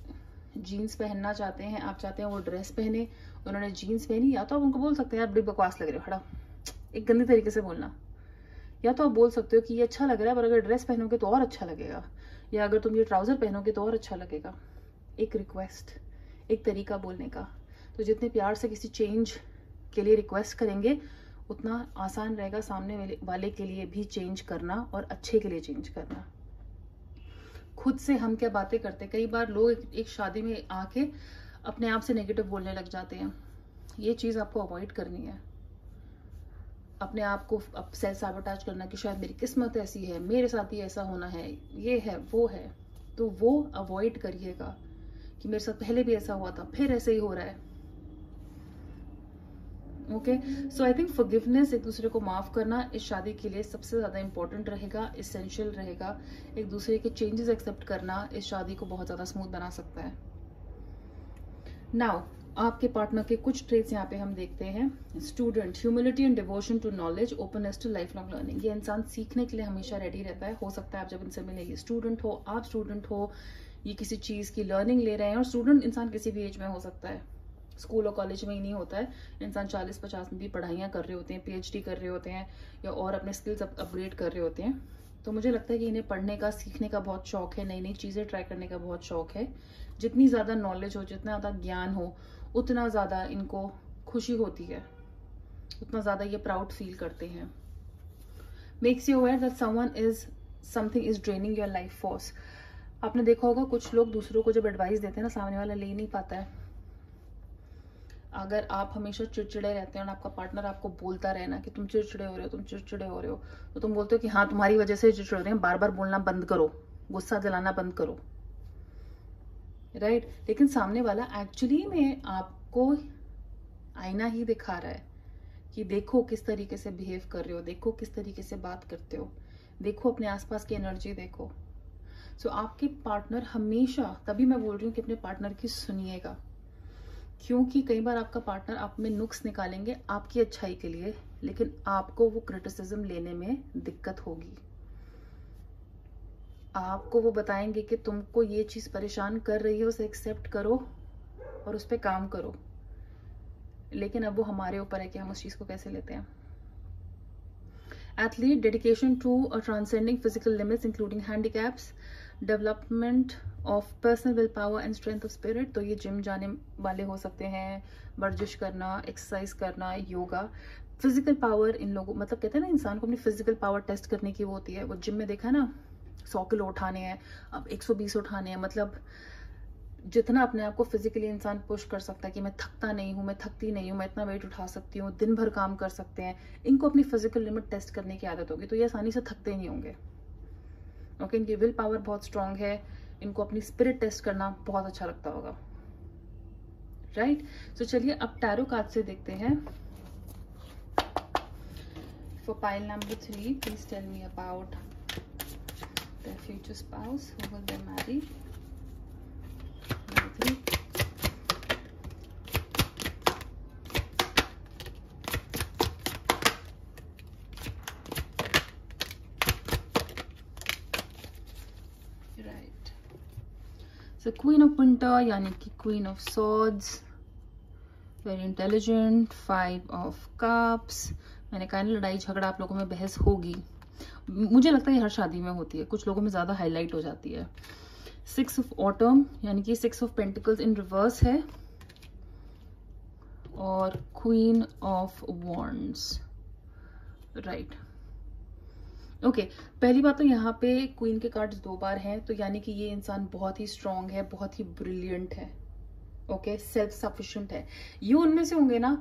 जीन्स पहनना चाहते हैं, आप चाहते हैं वो ड्रेस पहने, उन्होंने जीन्स पहनी, या तो आप उनको बोल सकते हैं यार बड़ी बकवास लग रही हो, खड़ा, एक गंदे तरीके से बोलना। या तो आप बोल सकते हो कि ये अच्छा लग रहा है पर अगर ड्रेस पहनोगे तो और अच्छा लगेगा, या अगर तुम ये ट्राउजर पहनोगे तो और अच्छा लगेगा। एक रिक्वेस्ट, एक तरीका बोलने का। तो जितने प्यार से किसी चेंज के लिए रिक्वेस्ट करेंगे उतना आसान रहेगा सामने वाले के लिए भी चेंज करना, और अच्छे के लिए चेंज करना। खुद से हम क्या बातें करते हैं, कई बार लोग एक शादी में आके अपने आप से नेगेटिव बोलने लग जाते हैं। ये चीज आपको अवॉइड करनी है। अपने आप को अब सेल्फ सैबोटाज करना कि शायद मेरी किस्मत ऐसी है, मेरे साथ ही ऐसा होना है, ये है वो है, तो वो अवॉइड करिएगा कि मेरे साथ पहले भी ऐसा हुआ था, फिर ऐसे ही हो रहा है। Okay, so I think forgiveness, एक दूसरे को माफ करना इस शादी के लिए सबसे ज्यादा इंपॉर्टेंट रहेगा, इसेंशियल रहेगा। एक दूसरे के चेंजेस एक्सेप्ट करना इस शादी को बहुत ज्यादा स्मूथ बना सकता है। नाउ आपके पार्टनर के कुछ ट्रेट्स यहाँ पे हम देखते हैं। Student, humility and devotion to knowledge, openness to life long learning. ये इंसान सीखने के लिए हमेशा रेडी रहता है। हो सकता है आप जब इनसे मिले, ये स्टूडेंट हो, आप स्टूडेंट हो, ये किसी चीज की लर्निंग ले रहे हैं। और स्टूडेंट इंसान किसी भी एज में हो सकता है, स्कूल और कॉलेज में ही नहीं होता है। इंसान 40-50 में भी पढ़ाइयाँ कर रहे होते हैं, PhD कर रहे होते हैं, या और अपने स्किल्स अपग्रेड कर रहे होते हैं। तो मुझे लगता है कि इन्हें पढ़ने का, सीखने का बहुत शौक है, नई नई चीजें ट्राई करने का बहुत शौक है। जितनी ज्यादा नॉलेज हो, जितना ज्यादा ज्ञान हो, उतना ज्यादा इनको खुशी होती है, उतना ज्यादा ये प्राउड फील करते हैं। Makes you aware that something is draining your life force. आपने देखा होगा कुछ लोग दूसरों को जब एडवाइस देते हैं ना, सामने वाला ले नहीं पाता है। अगर आप हमेशा चिड़चिड़े रहते हैं और आपका पार्टनर आपको बोलता रहे ना कि तुम चिड़चिड़े हो रहे हो, तुम चिड़चिड़े हो रहे हो, तो तुम बोलते हो कि हाँ तुम्हारी वजह से चिड़चिड़े हो रहे हैं, बार बार बोलना बंद करो, गुस्सा दिलाना बंद करो, राइट? लेकिन सामने वाला एक्चुअली में आपको आईना ही दिखा रहा है कि देखो किस तरीके से बिहेव कर रहे हो, देखो किस तरीके से बात करते हो, देखो अपने आसपास की एनर्जी देखो। सो आपके पार्टनर हमेशा, तभी मैं बोल रही हूँ कि अपने पार्टनर की सुनिएगा, क्योंकि कई बार आपका पार्टनर आप में नुक्स निकालेंगे आपकी अच्छाई के लिए, लेकिन आपको वो क्रिटिसिज्म लेने में दिक्कत होगी। आपको वो बताएंगे कि तुमको ये चीज परेशान कर रही है, उसे एक्सेप्ट करो और उस पर काम करो। लेकिन अब वो हमारे ऊपर है कि हम उस चीज को कैसे लेते हैं। Athlete, dedication to transcending physical limits including handicaps, development of personal will power and strength of spirit. तो ये जिम जाने वाले हो सकते हैं, वर्जिश करना, एक्सरसाइज करना, योगा। फिजिकल पावर इन लोगों, मतलब कहते हैं ना इंसान को अपनी फिजिकल पावर टेस्ट करने की वो होती है। वो जिम में देखा ना, 100 किलो उठाने हैं, अब 120 उठाने हैं। मतलब जितना अपने आप को फिजिकली इंसान पुश कर सकता है कि मैं थकता नहीं हूँ, मैं थकती नहीं हूँ, मैं इतना वेट उठा सकती हूँ, दिन भर काम कर सकते हैं, इनको अपनी फिजिकल लिमिट टेस्ट करने की आदत होगी, तो ये आसानी से थकते नहीं होंगे। ओके, इनकी विल पावर बहुत स्ट्रांग है, इनको अपनी स्पिरिट टेस्ट करना बहुत अच्छा लगता होगा, राइट? तो चलिए अब टैरो कार्ड से देखते हैं। For pile number 3, please tell me about their future spouse, who will they marry? Number 3. Right. So Queen of Winter, यानी कि Queen of Swords, very intelligent. 5 of Cups. मैंने कहा लड़ाई झगड़ा आप लोगों में बहस होगी, मुझे लगता है हर शादी में होती है, कुछ लोगों में ज्यादा हाईलाइट हो जाती है। 6 ऑफ ऑटम, यानी कि 6 ऑफ पेंटिकल्स इन रिवर्स है, और queen of wands, right? Okay, पहली बात तो यहाँ पे क्वीन के कार्ड्स 2 बार हैं, तो यानी कि ये इंसान बहुत ही स्ट्रांग है, बहुत ही ब्रिलियंट है, ओके, सेल्फ सफिशिएंट है। ये उनमें से होंगे ना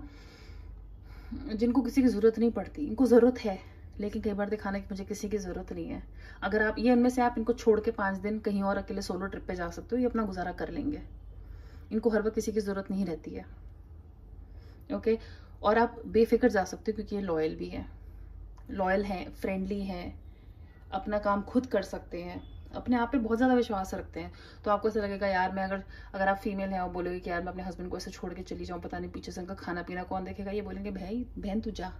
जिनको किसी की जरूरत नहीं पड़ती, इनको जरूरत है लेकिन कई बार दिखाना कि मुझे किसी की जरूरत नहीं है। अगर आप ये उनमें से आप इनको छोड़ के 5 दिन कहीं और अकेले सोलो ट्रिप पे जा सकते हो, ये अपना गुजारा कर लेंगे, इनको हर वक्त किसी की जरूरत नहीं रहती है, ओके? और आप बेफिक्र जा सकते हो क्योंकि ये लॉयल भी है, लॉयल हैं, फ्रेंडली हैं, अपना काम खुद कर सकते हैं, अपने आप पे बहुत ज्यादा विश्वास रखते हैं। तो आपको ऐसा लगेगा यार मैं अगर आप फीमेल हैं और बोलोगे कि यार मैं अपने हस्बैंड को ऐसे छोड़ के चली जाऊं, पता नहीं पीछे से उनका खाना पीना कौन देखेगा, ये बोलेंगे भाई बहन तू जा,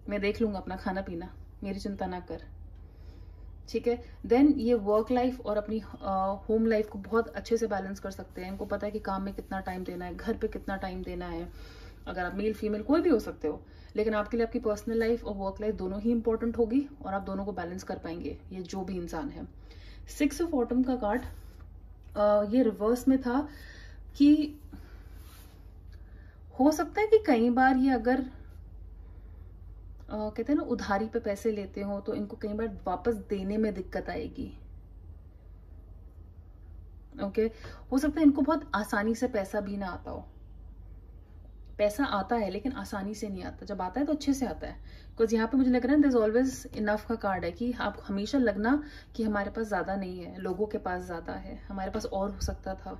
मैं देख लूंगा अपना खाना पीना, मेरी चिंता ना कर, ठीक है? देन ये वर्क लाइफ और अपनी होम लाइफ को बहुत अच्छे से बैलेंस कर सकते हैं। इनको पता है कि काम में कितना टाइम देना है, घर पे कितना टाइम देना है। अगर आप मेल फीमेल कोई भी हो सकते हो, लेकिन आपके लिए आपकी पर्सनल लाइफ और वर्क लाइफ दोनों ही इंपॉर्टेंट होगी और आप दोनों को बैलेंस कर पाएंगे, ये जो भी इंसान है। 6 ऑफ ऑटम का कार्ड ये रिवर्स में था कि हो सकता है कि कई बार ये अगर कहते हैं ना उधारी पे पैसे लेते हो तो इनको कई बार वापस देने में दिक्कत आएगी, ओके? हो सकता है इनको बहुत आसानी से पैसा भी ना आता हो, पैसा आता है लेकिन आसानी से नहीं आता, जब आता है तो अच्छे से आता है। बिकॉज यहाँ पे मुझे लग रहा है देयर इज ऑलवेज इनफ का कार्ड है कि आप हमेशा लगना कि हमारे पास ज़्यादा नहीं है, लोगों के पास ज़्यादा है, हमारे पास और हो सकता था।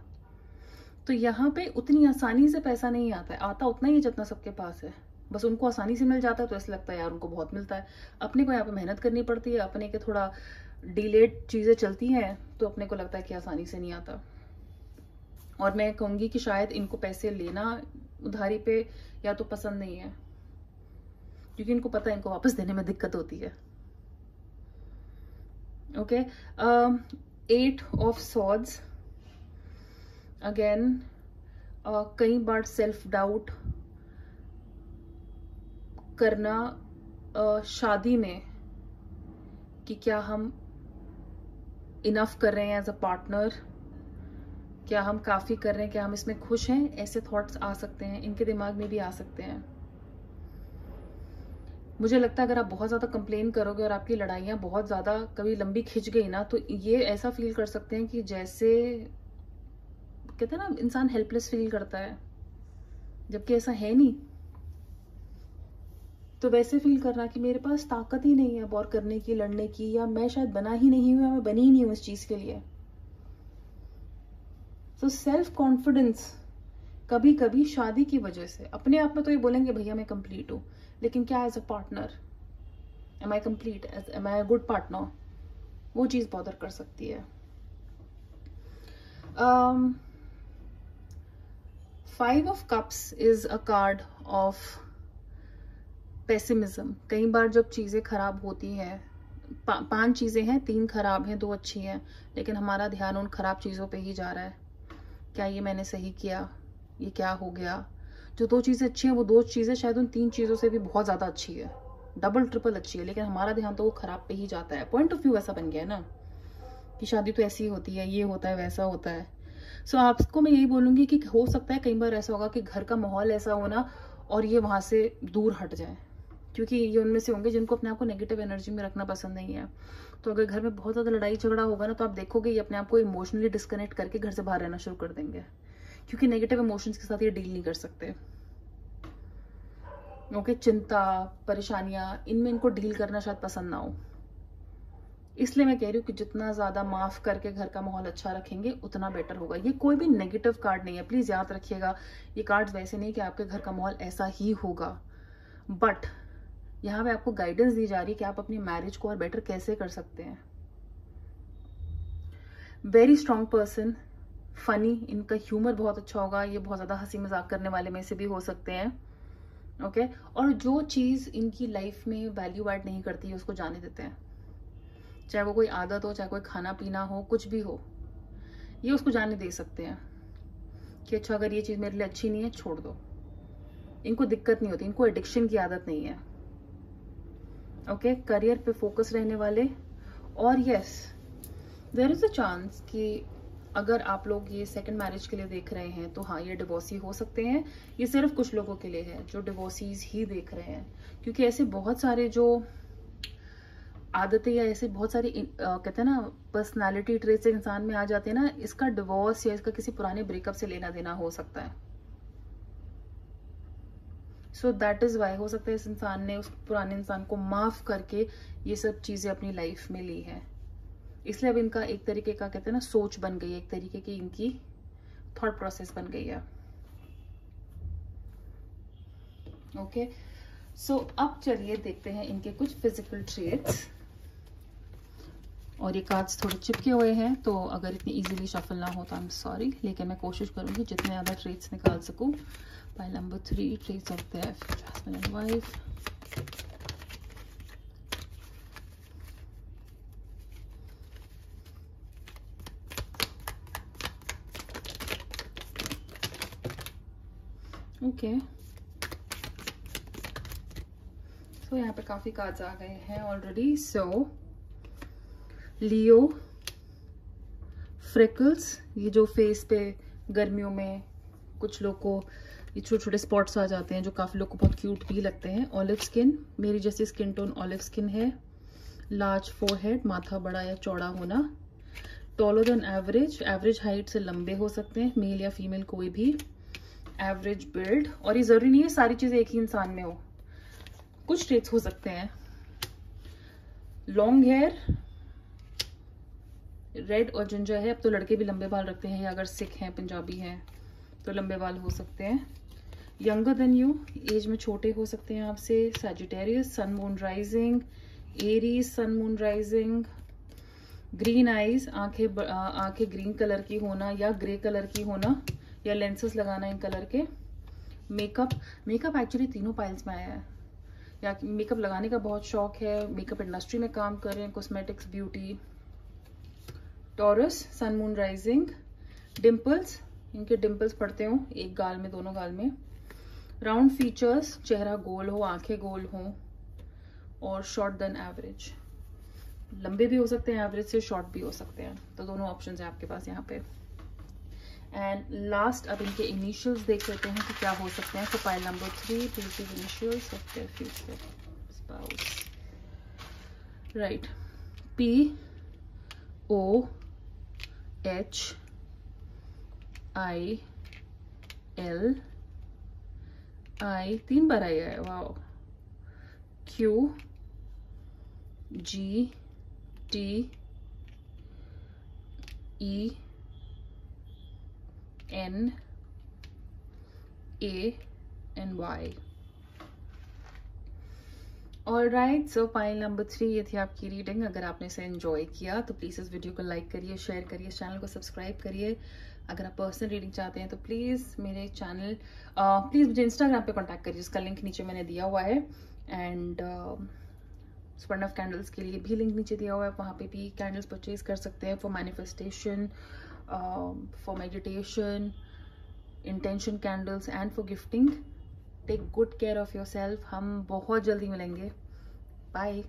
तो यहाँ पे उतनी आसानी से पैसा नहीं आता है, आता उतना ही जितना सबके पास है, बस उनको आसानी से मिल जाता है तो ऐसा लगता है यार उनको बहुत मिलता है। अपने को यहाँ पे मेहनत करनी पड़ती है, अपने के थोड़ा डिलेड चीज़ें चलती हैं तो अपने को लगता है कि आसानी से नहीं आता। और मैं कहूँगी कि शायद इनको पैसे लेना उधारी पे या तो पसंद नहीं है, क्योंकि इनको पता है इनको वापस देने में दिक्कत होती है। ओके, 8 ऑफ सॉर्ड्स अगेन, कई बार सेल्फ डाउट करना शादी में कि क्या हम इनफ कर रहे हैं एज अ पार्टनर, क्या हम काफी कर रहे हैं, क्या हम इसमें खुश हैं, ऐसे थॉट्स आ सकते हैं, इनके दिमाग में भी आ सकते हैं। मुझे लगता है अगर आप बहुत ज्यादा कंप्लेन करोगे और आपकी लड़ाइयां बहुत ज्यादा कभी लंबी खिंच गई ना, तो ये ऐसा फील कर सकते हैं कि जैसे कहते हैं ना इंसान हेल्पलेस फील करता है, जबकि ऐसा है नहीं। तो वैसे फील करना कि मेरे पास ताकत ही नहीं है अब और करने की, लड़ने की, या मैं शायद बना ही नहीं हूं, मैं बनी ही नहीं हूं इस चीज के लिए। तो सेल्फ कॉन्फिडेंस कभी कभी शादी की वजह से, अपने आप में तो ये बोलेंगे भैया मैं कंप्लीट हूं, लेकिन क्या as a partner am I complete, am I a good partner, वो चीज बॉदर कर सकती है। 5 of cups is a card of pessimism. कई बार जब चीजें खराब होती हैं, 5 चीजें हैं, 3 खराब हैं, 2 अच्छी हैं, लेकिन हमारा ध्यान उन खराब चीजों पे ही जा रहा है। क्या ये मैंने सही किया, ये क्या हो गया। जो 2 चीजें अच्छी हैं वो 2 चीजें शायद उन 3 चीजों से भी बहुत ज्यादा अच्छी है, डबल ट्रिपल अच्छी है, लेकिन हमारा ध्यान तो वो खराब पे ही जाता है। पॉइंट ऑफ व्यू ऐसा बन गया है ना कि शादी तो ऐसी होती है, ये होता है, वैसा होता है। सो आपको मैं यही बोलूंगी कि हो सकता है कई बार ऐसा होगा कि घर का माहौल ऐसा होना और ये वहां से दूर हट जाए, क्योंकि ये उनमें से होंगे जिनको अपने आप को नेगेटिव एनर्जी में रखना पसंद नहीं है। तो अगर घर में बहुत ज़्यादा लड़ाई झगड़ा होगा ना, तो आप देखोगे ये अपने आप को इमोशनली डिस्कनेक्ट करके घर से बाहर रहना शुरू कर देंगे, क्योंकि नेगेटिव इमोशंस के साथ ये डील नहीं कर सकते। ओके, चिंता, परेशानियां, इनमें इनको डील करना शायद पसंद ना हो। इसलिए मैं कह रही हूँ कि जितना ज्यादा माफ करके घर का माहौल अच्छा रखेंगे उतना बेटर होगा। ये कोई भी नेगेटिव कार्ड नहीं है, प्लीज याद रखिएगा। ये कार्ड्स वैसे नहीं कि आपके घर का माहौल ऐसा ही होगा, बट यहाँ पे आपको गाइडेंस दी जा रही है कि आप अपनी मैरिज को और बेटर कैसे कर सकते हैं। वेरी स्ट्रॉन्ग पर्सन, फनी, इनका ह्यूमर बहुत अच्छा होगा, ये बहुत ज्यादा हंसी मजाक करने वाले में से भी हो सकते हैं। ओके, और जो चीज इनकी लाइफ में वैल्यू ऐड नहीं करती है उसको जाने देते हैं, चाहे वो कोई आदत हो, चाहे कोई खाना पीना हो, कुछ भी हो, ये उसको जाने दे सकते हैं कि अच्छा अगर ये चीज मेरे लिए अच्छी नहीं है छोड़ दो। इनको दिक्कत नहीं होती, इनको एडिक्शन की आदत नहीं है। ओके, करियर पे फोकस रहने वाले। और yes, there is a chance कि अगर आप लोग ये सेकंड मैरिज के लिए देख रहे हैं तो हाँ, ये डिवोर्सी हो सकते हैं। ये सिर्फ कुछ लोगों के लिए है जो डिवोर्सीज ही देख रहे हैं, क्योंकि ऐसे बहुत सारे जो आदतें या ऐसे बहुत सारी कहते हैं ना पर्सनालिटी ट्रेट्स इंसान में आ जाते हैं ना, इसका डिवोर्स या इसका किसी पुराने ब्रेकअप से लेना देना हो सकता है। सो दैट इज वाई हो सकता है इस इंसान ने उस पुराने इंसान को माफ करके ये सब चीजें अपनी लाइफ में ली है। इसलिए अब इनका एक तरीके का कहते हैं ना सोच बन गई है, एक तरीके की इनकी थॉट प्रोसेस बन गई है। ओके, सो अब चलिए देखते हैं इनके कुछ फिजिकल ट्रेट्स। और ये कार्ड्स थोड़े चिपके हुए हैं, तो अगर इतनी इजीली शफल ना हो तो आई एम सॉरी, लेकिन मैं कोशिश करूंगी जितने ज़्यादा ट्रेट्स निकाल सकूं। Pile number 3, traits of the husband and wife. Okay, so यहाँ पे काफी कार्ड्स आ गए हैं ऑलरेडी। सो लियो, फ्रिकल्स, ये जो फेस पे गर्मियों में कुछ लोग को ये छोटे छोटे स्पॉट्स आ जाते हैं जो काफी लोग को बहुत क्यूट भी लगते हैं। ऑलिव स्किन, मेरी जैसी स्किन टोन ऑलिव स्किन है। लार्ज फोरहेड, माथा बड़ा या चौड़ा होना। Taller than average, average height से लंबे हो सकते हैं, मेल या फीमेल कोई भी। एवरेज बिल्ड, और ये जरूरी नहीं है सारी चीजें एक ही इंसान में हो, कुछ ट्रेट्स हो सकते हैं। लॉन्ग हेयर, रेड और जिंजर है। अब तो लड़के भी लंबे बाल रखते हैं, या अगर सिख हैं, पंजाबी हैं तो लंबे बाल हो सकते हैं। यंगर देन यू, एज में छोटे हो सकते हैं आपसे। Sagittarius, sun moon rising. Aries, sun moon rising. Green eyes, आंखें ग्रीन कलर की होना या ग्रे कलर की होना, या लेंसेज लगाना इन कलर के। मेकअप एक्चुअली तीनों पाइल्स में आया है, या मेकअप लगाने का बहुत शौक है, मेकअप इंडस्ट्री में काम कर रहे हैं, cosmetics, beauty. Taurus, sun moon rising. Dimples, इनके डिम्पल्स पड़ते हो एक गाल में, दोनों गाल में। राउंड फीचर्स, चेहरा गोल हो, आंखें गोल हो, और शॉर्ट देन एवरेज। लंबे भी हो सकते हैं, एवरेज से शॉर्ट भी हो सकते हैं, तो दोनों ऑप्शंस हैं आपके पास यहाँ पे। एंड लास्ट अब इनके इनिशियल्स देख लेते हैं कि क्या हो सकते हैं। तो pile number 3, please give initials of their future spouse. Right, POHIL, I 3 बार आया है, वाओ। QGTENANY। ऑलराइट, सो पाइल नंबर 3 ये थी आपकी रीडिंग। अगर आपने इसे एंजॉय किया तो प्लीज़ इस वीडियो को लाइक करिए, शेयर करिए, चैनल को सब्सक्राइब करिए। अगर आप पर्सनल रीडिंग चाहते हैं तो प्लीज़ मेरे चैनल प्लीज़ मुझे इंस्टाग्राम पे कांटेक्ट करिए, जिसका लिंक नीचे मैंने दिया हुआ है। एंड स्वर्णव कैंडल्स के लिए भी लिंक नीचे दिया हुआ है, वहाँ पे भी कैंडल्स परचेज कर सकते हैं for manifestation, for meditation, intention candles and for gifting. Take good care of your self. हम बहुत जल्दी मिलेंगे। बाय।